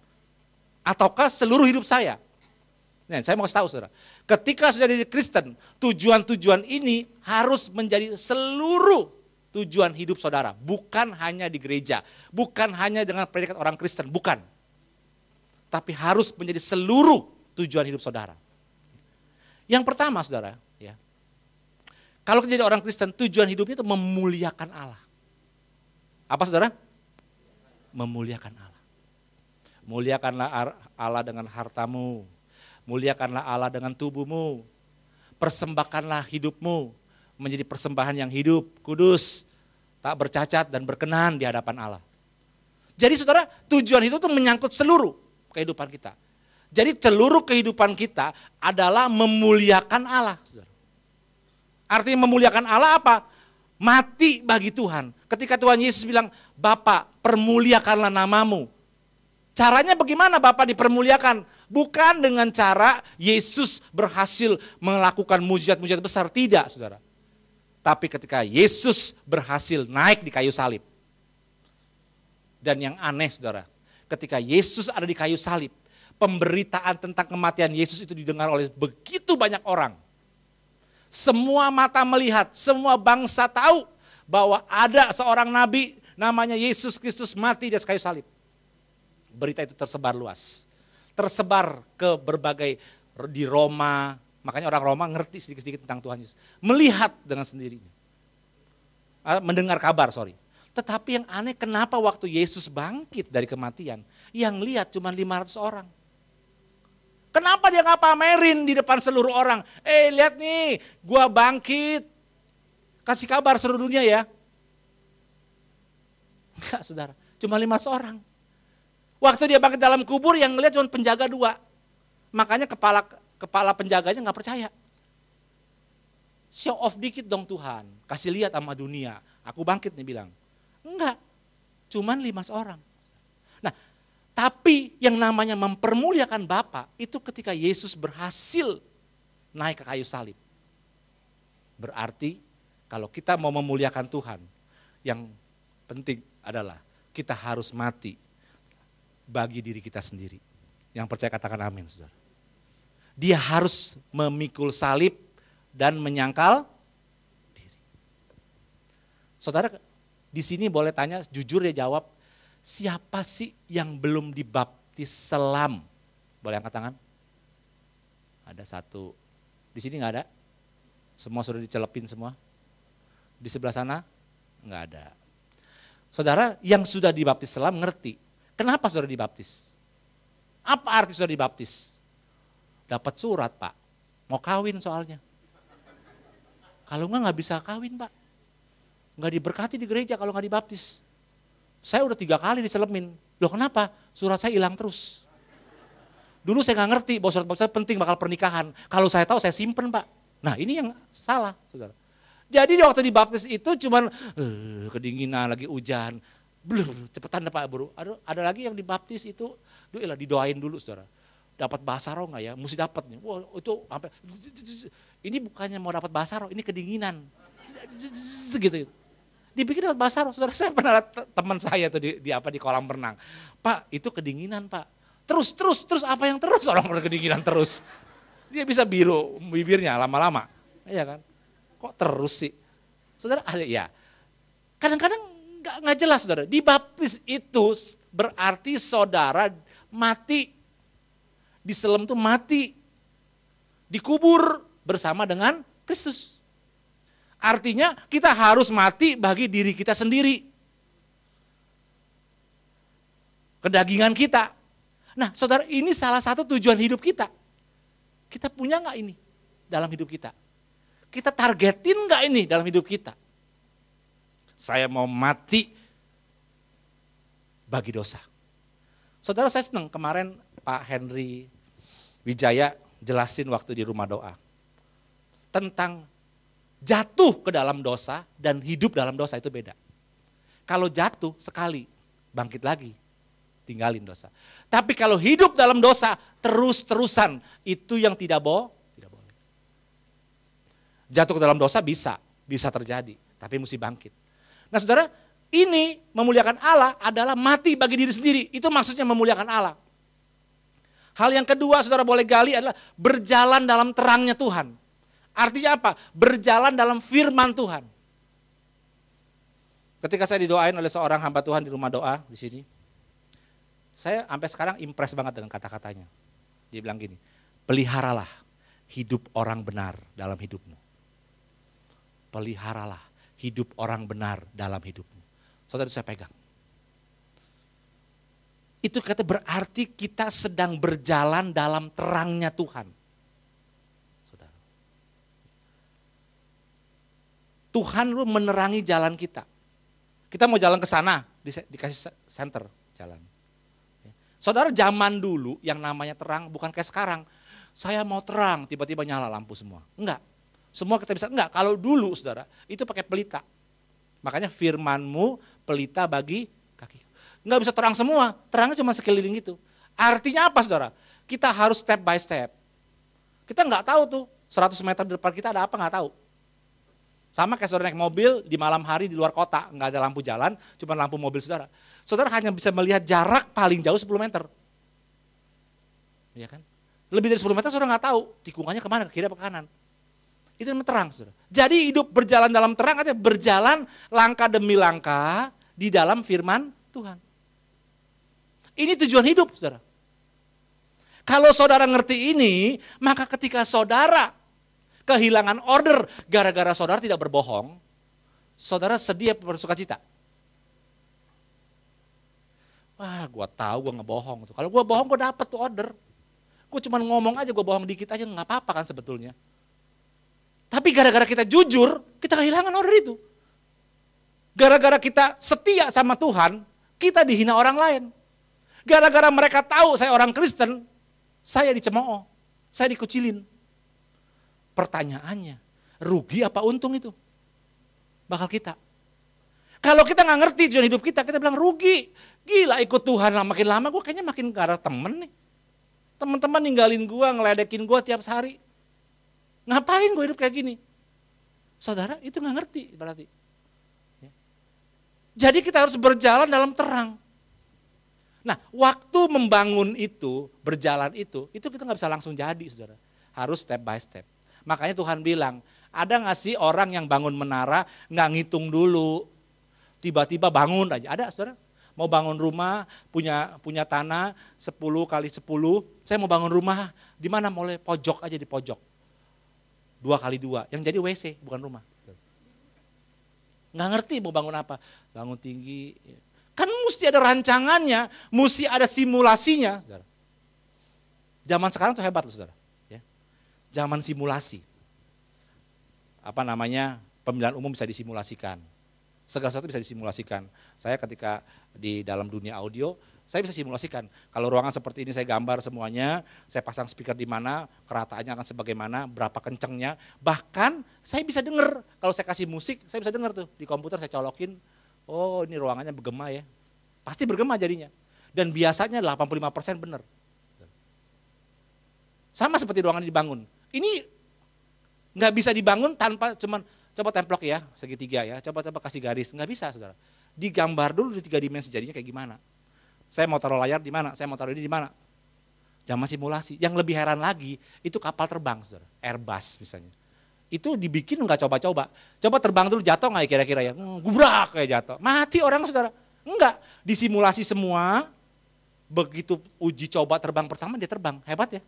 Speaker 1: Ataukah seluruh hidup saya? Nah, saya mau kasih tahu saudara, ketika sudah jadi Kristen, tujuan-tujuan ini harus menjadi seluruh tujuan hidup saudara. Bukan hanya di gereja, bukan hanya dengan predikat orang Kristen, bukan. Tapi harus menjadi seluruh tujuan hidup saudara. Yang pertama saudara, ya, kalau kita jadi orang Kristen, tujuan hidupnya itu memuliakan Allah. Apa saudara? Memuliakan Allah. Muliakanlah Allah dengan hartamu. Muliakanlah Allah dengan tubuhmu. Persembahkanlah hidupmu menjadi persembahan yang hidup, kudus, tak bercacat dan berkenan di hadapan Allah. Jadi saudara, tujuan hidup itu menyangkut seluruh kehidupan kita. Jadi seluruh kehidupan kita adalah memuliakan Allah. Saudara. Artinya memuliakan Allah apa? Mati bagi Tuhan. Ketika Tuhan Yesus bilang, Bapa, permuliakanlah namamu. Caranya bagaimana Bapa dipermuliakan? Bukan dengan cara Yesus berhasil melakukan mujizat-mujizat besar, tidak saudara. Tapi ketika Yesus berhasil naik di kayu salib. Dan yang aneh saudara, ketika Yesus ada di kayu salib, pemberitaan tentang kematian Yesus itu didengar oleh begitu banyak orang. Semua mata melihat, semua bangsa tahu bahwa ada seorang nabi namanya Yesus Kristus mati di atas kayu salib. Berita itu tersebar luas. Tersebar ke berbagai, di Roma, makanya orang Roma ngerti sedikit-sedikit tentang Tuhan Yesus. Melihat dengan sendirinya. Mendengar kabar, Tetapi yang aneh kenapa waktu Yesus bangkit dari kematian, yang lihat cuma 500 orang. Kenapa dia nggak pamerin di depan seluruh orang? Lihat nih, gua bangkit. Kasih kabar seluruh dunia ya. Enggak saudara, cuma 500 orang. Waktu dia bangkit dalam kubur yang ngeliat cuma penjaga 2. Makanya kepala penjaganya nggak percaya. Show off dikit dong Tuhan, kasih lihat sama dunia. Aku bangkit nih bilang. Enggak, cuman 500 orang. Nah, tapi yang namanya mempermuliakan Bapa itu ketika Yesus berhasil naik ke kayu salib. Berarti kalau kita mau memuliakan Tuhan, yang penting adalah kita harus mati bagi diri kita sendiri. Yang percaya katakan amin, saudara. Dia harus memikul salib dan menyangkal diri. Saudara, di sini boleh tanya, jujur ya jawab, siapa sih yang belum dibaptis selam? Boleh angkat tangan? Ada 1. Di sini nggak ada? Semua sudah dicelepin semua? Di sebelah sana? Nggak ada. Saudara, yang sudah dibaptis selam ngerti. Kenapa saudara dibaptis? Apa arti saudara dibaptis? Dapat surat Pak, mau kawin soalnya. Kalau nggak bisa kawin Pak. Nggak diberkati di gereja kalau nggak dibaptis. Saya udah 3 kali diselemin. Loh kenapa? Surat saya hilang terus. Dulu saya nggak ngerti bahwa surat saya penting bakal pernikahan. Kalau saya tahu saya simpen Pak. Nah ini yang salah saudara. Jadi waktu dibaptis itu cuman kedinginan lagi hujan. Cepetan Pak bro. Ada lagi yang dibaptis itu, didoain dulu saudara. Dapat bahasa roh nggak ya? Mesti dapat nih. Wah itu sampai. Ini bukannya mau dapat bahasa roh, ini kedinginan. Segitu. Dibikin dapat bahasa roh. Saudara, saya pernah teman saya tuh di kolam renang. Pak itu kedinginan Pak. Terus apa yang terus? Orang kedinginan terus. Dia bisa biru bibirnya lama-lama. Iya kan? Kok terus sih? Saudara ada ya. Kadang-kadang nggak jelas saudara. Dibaptis itu berarti saudara mati. Diselam tuh mati. Dikubur bersama dengan Kristus. Artinya kita harus mati bagi diri kita sendiri. Kedagingan kita. Nah saudara, ini salah satu tujuan hidup kita. Kita punya nggak ini dalam hidup kita? Kita targetin nggak ini dalam hidup kita? Saya mau mati bagi dosa. Saudara, saya senang kemarin Pak Henry Wijaya jelasin waktu di rumah doa. Tentang jatuh ke dalam dosa dan hidup dalam dosa itu beda. Kalau jatuh sekali, bangkit lagi, tinggalin dosa. Tapi kalau hidup dalam dosa terus-terusan, itu yang tidak boleh. Jatuh ke dalam dosa bisa terjadi, tapi mesti bangkit. Nah saudara, ini memuliakan Allah adalah mati bagi diri sendiri. Itu maksudnya memuliakan Allah. Hal yang kedua saudara boleh gali adalah berjalan dalam terangnya Tuhan. Artinya apa? Berjalan dalam firman Tuhan. Ketika saya didoain oleh seorang hamba Tuhan di rumah doa di sini, saya sampai sekarang impress banget dengan kata-katanya. Dia bilang gini, peliharalah hidup orang benar dalam hidupmu. Peliharalah hidup orang benar dalam hidupmu. Saudara, saya pegang. Itu kata berarti kita sedang berjalan dalam terangnya Tuhan. Saudara. Tuhan lu menerangi jalan kita. Kita mau jalan ke sana, dikasih center jalan. Saudara, zaman dulu yang namanya terang bukan kayak sekarang. Saya mau terang, tiba-tiba nyala lampu semua. Enggak. Semua kita bisa, enggak. Kalau dulu saudara, itu pakai pelita. Makanya firmanmu pelita bagi kaki. Nggak bisa terang semua, terangnya cuma sekeliling gitu. Artinya apa saudara? Kita harus step by step. Kita nggak tahu tuh 100 meter di depan kita ada apa, nggak tahu. Sama kayak saudara naik mobil di malam hari di luar kota, nggak ada lampu jalan, cuma lampu mobil saudara. Saudara hanya bisa melihat jarak paling jauh 10 meter. Iya kan? Lebih dari 10 meter saudara nggak tahu tikungannya kemana, ke kiri apa ke kanan. Itu yang terang saudara. Jadi hidup berjalan dalam terang artinya berjalan langkah demi langkah di dalam firman Tuhan. Ini tujuan hidup saudara. Kalau saudara ngerti ini, maka ketika saudara kehilangan order gara-gara saudara tidak berbohong, saudara sedia bersuka cita. Wah, gue tahu gue ngebohong tuh. Kalau gue bohong gue dapet tuh order. Gue cuma ngomong aja, gue bohong dikit aja nggak apa-apa kan sebetulnya. Tapi gara-gara kita jujur, kita kehilangan order itu. Gara-gara kita setia sama Tuhan, kita dihina orang lain. Gara-gara mereka tahu saya orang Kristen, saya dicemooh, saya dikucilin. Pertanyaannya, rugi apa untung itu? Bakal kita. Kalau kita nggak ngerti tujuan hidup kita bilang rugi. Gila ikut Tuhan lah, makin lama gue kayaknya makin gak ada temen nih. Teman-teman ninggalin gue, ngeledekin gue tiap hari. Ngapain gue hidup kayak gini? Saudara itu nggak ngerti berarti. Jadi kita harus berjalan dalam terang. Nah, waktu membangun itu, berjalan itu kita nggak bisa langsung jadi, saudara. Harus step by step. Makanya Tuhan bilang, ada nggak sih orang yang bangun menara nggak ngitung dulu, tiba-tiba bangun aja. Ada, saudara. Mau bangun rumah, punya tanah 10 kali 10, saya mau bangun rumah, di mana? Mulai pojok aja di pojok. 2 kali 2, yang jadi WC bukan rumah. Nggak ngerti mau bangun apa, bangun tinggi. Kan mesti ada rancangannya, mesti ada simulasinya. Saudara. Zaman sekarang tuh hebat loh saudara. Ya. Zaman simulasi. Pemilihan umum bisa disimulasikan. Segala sesuatu bisa disimulasikan. Saya ketika di dalam dunia audio, saya bisa simulasikan. Kalau ruangan seperti ini saya gambar semuanya, saya pasang speaker di mana, kerataannya akan sebagaimana, berapa kencengnya. Bahkan saya bisa dengar, kalau saya kasih musik, saya bisa dengar tuh di komputer saya colokin. Oh ini ruangannya bergema ya, pasti bergema jadinya. Dan biasanya 85% benar. Sama seperti ruangan dibangun. Ini nggak bisa dibangun tanpa cuman coba templok ya, segitiga ya, coba kasih garis. Nggak bisa saudara. Digambar dulu di 3 dimensi jadinya kayak gimana. Saya mau taruh layar di mana, saya mau taruh ini di mana. Zaman simulasi. Yang lebih heran lagi, itu kapal terbang saudara, Airbus misalnya. Itu dibikin nggak coba-coba. Coba terbang dulu jatuh nggak ya kira-kira ya? Gubrak kayak jatuh. Mati orang saudara. Enggak, disimulasi semua. Begitu uji coba terbang pertama dia terbang, hebat ya.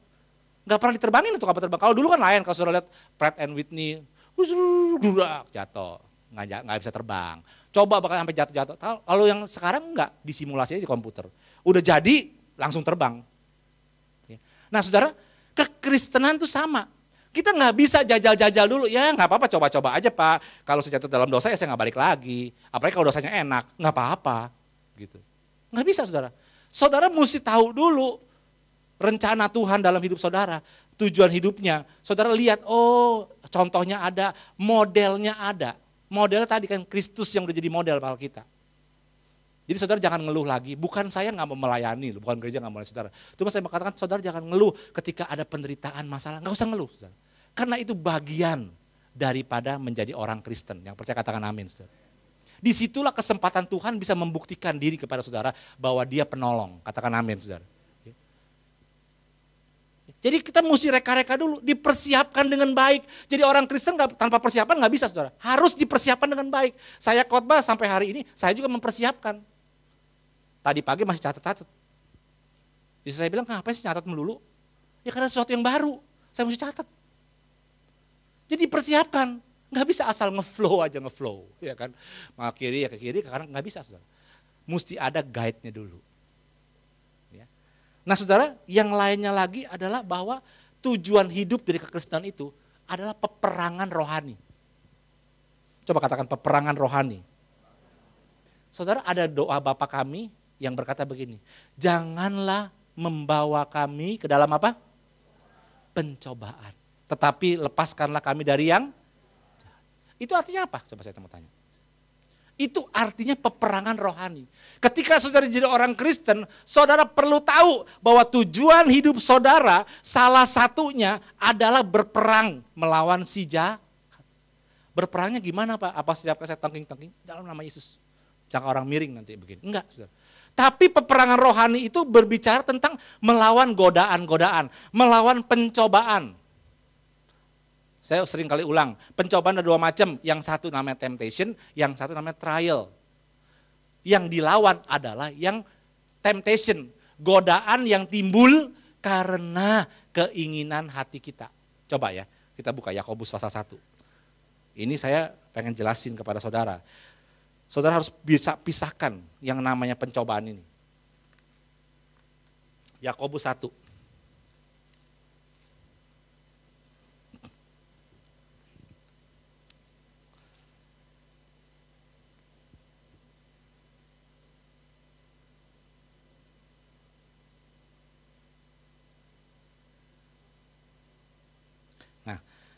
Speaker 1: Nggak pernah diterbangin untuk kapal terbang. Kalau dulu kan lain, kalau saudara lihat Pratt and Whitney, gubrak jatuh, nggak bisa terbang. Coba bakal sampai jatuh-jatuh. Kalau yang sekarang enggak, disimulasinya di komputer. Udah jadi langsung terbang. Nah saudara, kekristenan itu sama. Kita nggak bisa jajal-jajal dulu, ya nggak apa-apa coba-coba aja Pak. Kalau saya jatuh dalam dosa ya saya nggak balik lagi. Apalagi kalau dosanya enak, nggak apa-apa. Gitu. Nggak bisa saudara. Saudara mesti tahu dulu rencana Tuhan dalam hidup saudara. Tujuan hidupnya. Saudara lihat, oh contohnya ada, modelnya ada. Modelnya tadi kan Kristus yang udah jadi model bakal kita. Jadi saudara jangan ngeluh lagi, bukan saya nggak mau melayani, bukan gereja nggak mau melayani saudara. Cuma saya mengatakan saudara jangan ngeluh ketika ada penderitaan masalah, nggak usah ngeluh. Saudara. Karena itu bagian daripada menjadi orang Kristen, yang percaya katakan amin. Saudara. Disitulah kesempatan Tuhan bisa membuktikan diri kepada saudara bahwa dia penolong, katakan amin saudara. Jadi kita mesti reka-reka dulu, dipersiapkan dengan baik. Jadi orang Kristen tanpa persiapan nggak bisa saudara, harus dipersiapkan dengan baik. Saya khotbah sampai hari ini, saya juga mempersiapkan. Tadi pagi masih catat-catat. Jadi saya bilang, kenapa sih catat melulu? Ya karena sesuatu yang baru, saya mesti catat. Jadi persiapkan, nggak bisa asal ngeflow aja ngeflow, ya kan? Mau kiri ya ke kiri, karena nggak bisa saudara. Mesti ada guide-nya dulu. Ya. Nah saudara, yang lainnya lagi adalah bahwa tujuan hidup dari kekristenan itu adalah peperangan rohani. Coba katakan peperangan rohani. Saudara ada doa Bapa kami yang berkata begini, janganlah membawa kami ke dalam apa? Pencobaan. Tetapi lepaskanlah kami dari yang jahat. Itu artinya apa? Coba saya mau tanya. Itu artinya peperangan rohani. Ketika saudara jadi orang Kristen, saudara perlu tahu bahwa tujuan hidup saudara salah satunya adalah berperang melawan si jahat. Berperangnya gimana Pak? Apa setiap kali saya tengking-tengking dalam nama Yesus? Jangan orang miring nanti begini. Enggak, saudara. Tapi peperangan rohani itu berbicara tentang melawan godaan-godaan, melawan pencobaan. Saya sering kali ulang, pencobaan ada dua macam, yang satu namanya temptation, yang satu namanya trial. Yang dilawan adalah yang temptation, godaan yang timbul karena keinginan hati kita. Coba ya, kita buka Yakobus pasal 1. Ini saya pengen jelasin kepada saudara. Saudara harus bisa pisahkan yang namanya pencobaan ini. Yakobus 1.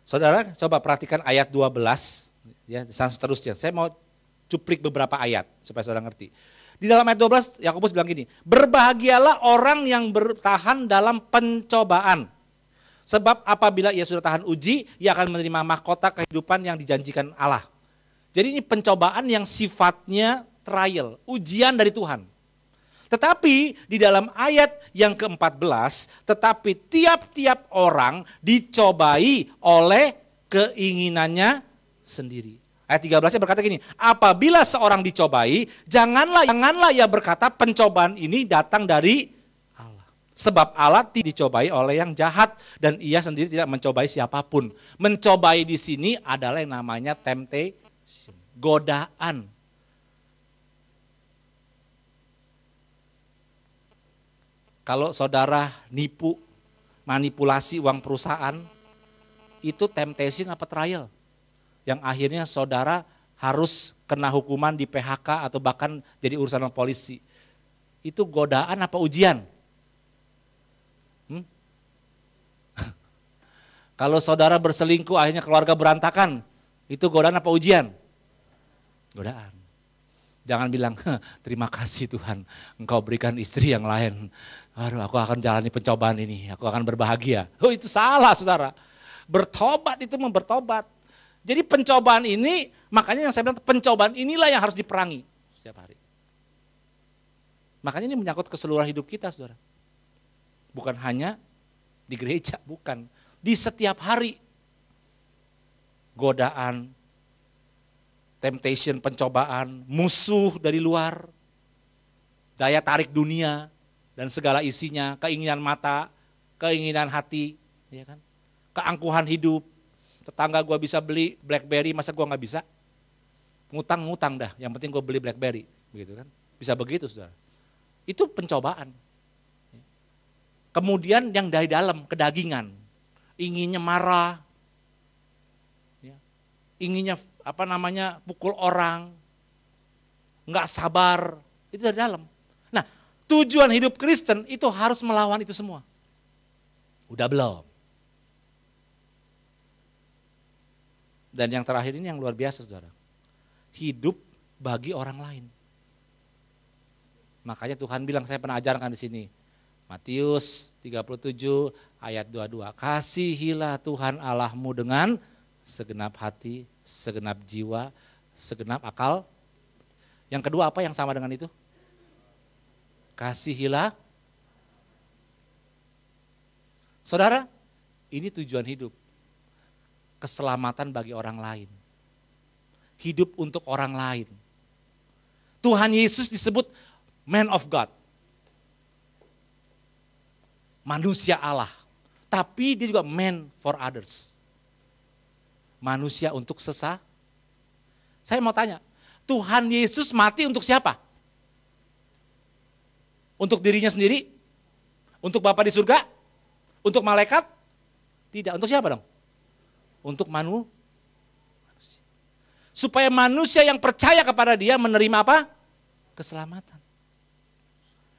Speaker 1: Saudara, coba perhatikan ayat 12, ya, dan seterusnya. Saya mau cuplik beberapa ayat supaya saudara ngerti. Di dalam ayat 12, Yakobus bilang gini, berbahagialah orang yang bertahan dalam pencobaan. Sebab apabila ia sudah tahan uji, ia akan menerima mahkota kehidupan yang dijanjikan Allah. Jadi ini pencobaan yang sifatnya trial, ujian dari Tuhan. Tetapi di dalam ayat yang ke-14, tetapi tiap-tiap orang dicobai oleh keinginannya sendiri. Ayat 13-nya berkata gini, apabila seorang dicobai, janganlah ia berkata pencobaan ini datang dari Allah. Sebab Allah tidak dicobai oleh yang jahat dan ia sendiri tidak mencobai siapapun. Mencobai di sini adalah yang namanya temptation, godaan. Kalau saudara nipu, manipulasi uang perusahaan, itu temptation apa trial? Yang akhirnya saudara harus kena hukuman di PHK atau bahkan jadi urusan polisi. Itu godaan apa ujian? Kalau saudara berselingkuh akhirnya keluarga berantakan, itu godaan apa ujian? Godaan. Jangan bilang, terima kasih Tuhan, Engkau berikan istri yang lain. Aduh, aku akan jalani pencobaan ini, aku akan berbahagia. Oh, itu salah saudara. Bertobat itu bertobat. Jadi pencobaan ini, makanya yang saya bilang pencobaan inilah yang harus diperangi setiap hari. Makanya ini menyangkut keseluruhan hidup kita saudara. Bukan hanya di gereja, bukan. Di setiap hari. Godaan, temptation, pencobaan, musuh dari luar, daya tarik dunia, dan segala isinya, keinginan mata, keinginan hati, ya kan? Keangkuhan hidup, tetangga gue bisa beli BlackBerry, masa gue gak bisa? Ngutang dah, yang penting gue beli BlackBerry, begitu kan? Bisa begitu saudara. Itu pencobaan. Kemudian yang dari dalam, kedagingan, inginnya marah, ya. Inginnya pukul orang, nggak sabar, itu dari dalam. Nah, tujuan hidup Kristen itu harus melawan itu semua. Udah belum? Dan yang terakhir ini yang luar biasa saudara. Hidup bagi orang lain. Makanya Tuhan bilang, saya pernah ajarkan di sini. Matius 37 ayat 22. Kasihilah Tuhan Allahmu dengan segenap hati, segenap jiwa, segenap akal. Yang kedua apa yang sama dengan itu? Kasihilah. Saudara, ini tujuan hidup. Keselamatan bagi orang lain. Hidup untuk orang lain. Tuhan Yesus disebut man of God. Manusia Allah. Tapi dia juga man for others. Manusia untuk sesama. Saya mau tanya, Tuhan Yesus mati untuk siapa? Untuk dirinya sendiri? Untuk Bapa di surga? Untuk malaikat? Tidak, untuk siapa dong? Untuk manusia. Supaya manusia yang percaya kepada dia menerima apa? Keselamatan.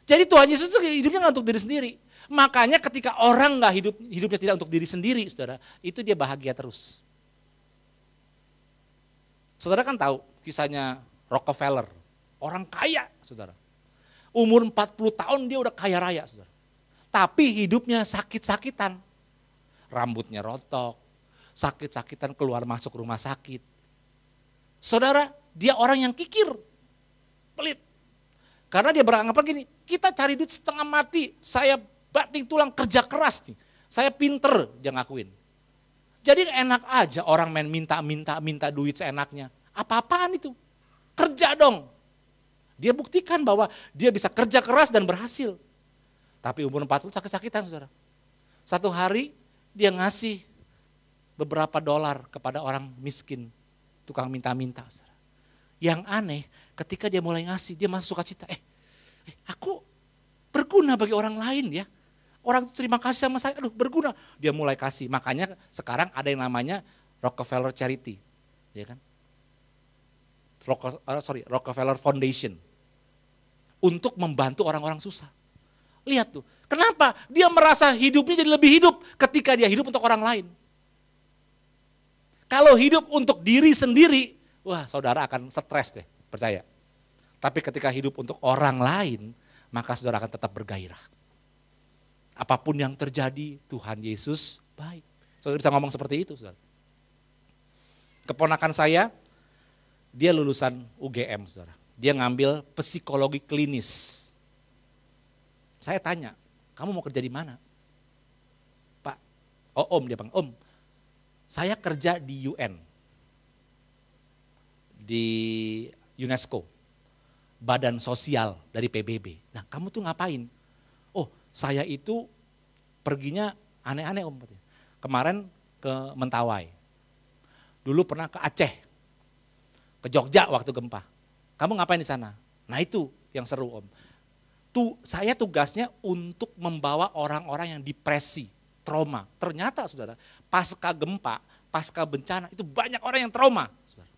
Speaker 1: Jadi Tuhan Yesus itu hidupnya nggak untuk diri sendiri. Makanya ketika orang nggak hidupnya tidak untuk diri sendiri, saudara, itu dia bahagia terus. Saudara kan tahu kisahnya Rockefeller, orang kaya, saudara. Umur 40 tahun dia udah kaya raya, saudara. Tapi hidupnya sakit-sakitan. Rambutnya rontok, sakit-sakitan keluar masuk rumah sakit. Saudara, dia orang yang kikir, pelit. Karena dia beranggapan gini, kita cari duit setengah mati, saya banting tulang kerja keras nih. Saya pinter, dia ngakuin. Jadi enak aja orang main minta duit seenaknya. Apa-apaan itu? Kerja dong. Dia buktikan bahwa dia bisa kerja keras dan berhasil. Tapi umur 40 sakit-sakitan, saudara. Satu hari dia ngasih beberapa dolar kepada orang miskin, tukang minta-minta, saudara. Yang aneh, ketika dia mulai ngasih, dia masih sukacita. Aku berguna bagi orang lain ya. Orang itu terima kasih sama saya, aduh berguna. Dia mulai kasih, makanya sekarang ada yang namanya Rockefeller Charity. Ya kan? Rockefeller Foundation. Untuk membantu orang-orang susah. Lihat tuh, kenapa? Dia merasa hidupnya jadi lebih hidup ketika dia hidup untuk orang lain. Kalau hidup untuk diri sendiri, wah saudara akan stres deh, percaya. Tapi ketika hidup untuk orang lain, maka saudara akan tetap bergairah. Apapun yang terjadi, Tuhan Yesus baik. Saudara bisa ngomong seperti itu, saudara. Keponakan saya, dia lulusan UGM, saudara. Dia ngambil psikologi klinis. Saya tanya, kamu mau kerja di mana? Pak, Om, dia bilang, Om, saya kerja di UN, di UNESCO, badan sosial dari PBB. Nah kamu tuh ngapain? Oh saya itu perginya aneh-aneh Om. Kemarin ke Mentawai, dulu pernah ke Aceh, ke Jogja waktu gempa. Kamu ngapain di sana? Nah itu yang seru Om. Saya tugasnya untuk membawa orang-orang yang depresi, trauma. Ternyata saudara, pasca gempa, pasca bencana itu banyak orang yang trauma. Saudara.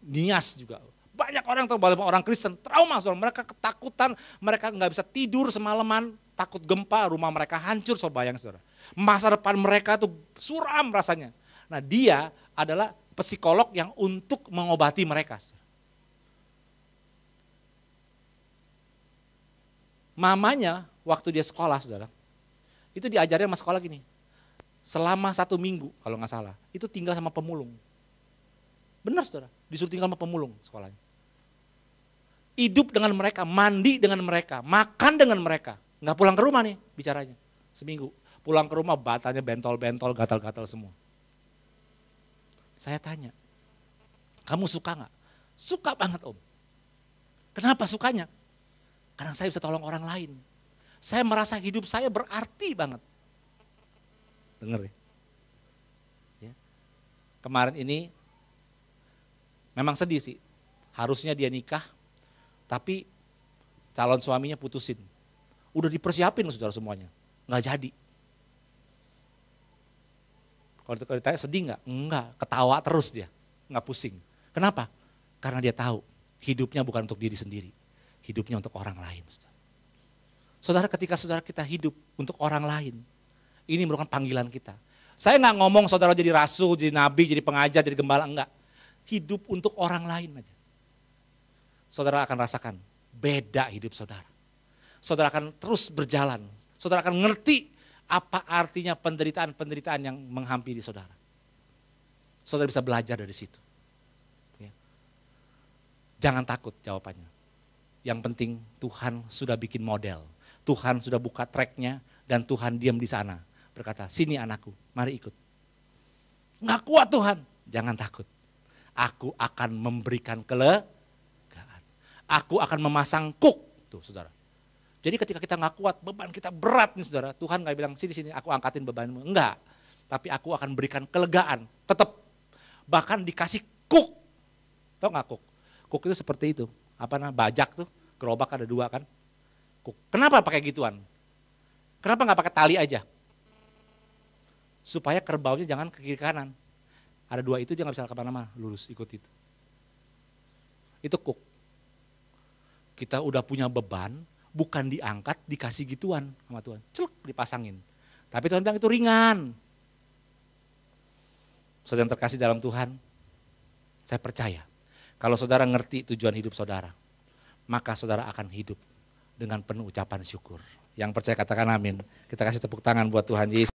Speaker 1: Nias juga, banyak orang orang Kristen trauma, saudara. Mereka ketakutan, mereka nggak bisa tidur semalaman, takut gempa, rumah mereka hancur, bayang saudara. Masa depan mereka tuh suram rasanya. Nah dia adalah psikolog yang untuk mengobati mereka. Saudara. Mamanya waktu dia sekolah saudara, itu diajarin sama sekolah gini, selama 1 minggu kalau nggak salah, itu tinggal sama pemulung. Benar saudara, disuruh tinggal sama pemulung sekolahnya. Hidup dengan mereka, mandi dengan mereka, makan dengan mereka. Nggak pulang ke rumah nih bicaranya, seminggu. Pulang ke rumah batanya bentol-bentol, gatal-gatal semua. Saya tanya, kamu suka nggak? Suka banget Om. Kenapa sukanya? Karena saya bisa tolong orang lain. Saya merasa hidup saya berarti banget. Dengar ya. Kemarin ini memang sedih sih. Harusnya dia nikah, tapi calon suaminya putusin. Udah dipersiapin saudara semuanya, nggak jadi. Kalau ditanya sedih nggak? Enggak, ketawa terus dia, nggak pusing. Kenapa? Karena dia tahu hidupnya bukan untuk diri sendiri. Hidupnya untuk orang lain. Saudara, ketika saudara kita hidup untuk orang lain, ini merupakan panggilan kita. Saya nggak ngomong saudara jadi rasul, jadi nabi, jadi pengajar, jadi gembala, enggak. Hidup untuk orang lain aja. Saudara akan rasakan beda hidup saudara. Saudara akan terus berjalan, saudara akan ngerti apa artinya penderitaan-penderitaan yang menghampiri saudara. Saudara bisa belajar dari situ. Ya. Jangan takut jawabannya. Yang penting Tuhan sudah bikin model, Tuhan sudah buka tracknya dan Tuhan diam di sana. Berkata, sini anakku, mari ikut. Nggak kuat Tuhan, jangan takut. Aku akan memberikan kelegaan. Aku akan memasang kuk, tuh saudara. Jadi ketika kita nggak kuat, beban kita berat nih saudara. Tuhan nggak bilang, sini aku angkatin bebanmu. Enggak, tapi aku akan berikan kelegaan, tetap. Bahkan dikasih kuk. Tahu nggak kuk? Kuk itu seperti itu. Bajak tuh, gerobak ada 2 kan. Kenapa pakai gituan? Kenapa nggak pakai tali aja? Supaya kerbaunya jangan ke kiri kanan. Ada 2 itu dia nggak bisa kemana-mana, lurus ikut itu. Itu kuk. Kita udah punya beban, bukan diangkat, dikasih gituan sama Tuhan. Celuk, dipasangin. Tapi Tuhan bilang itu ringan. Saudara yang terkasih dalam Tuhan, saya percaya. Kalau saudara ngerti tujuan hidup saudara, maka saudara akan hidup dengan penuh ucapan syukur. Yang percaya katakan amin. Kita kasih tepuk tangan buat Tuhan Yesus.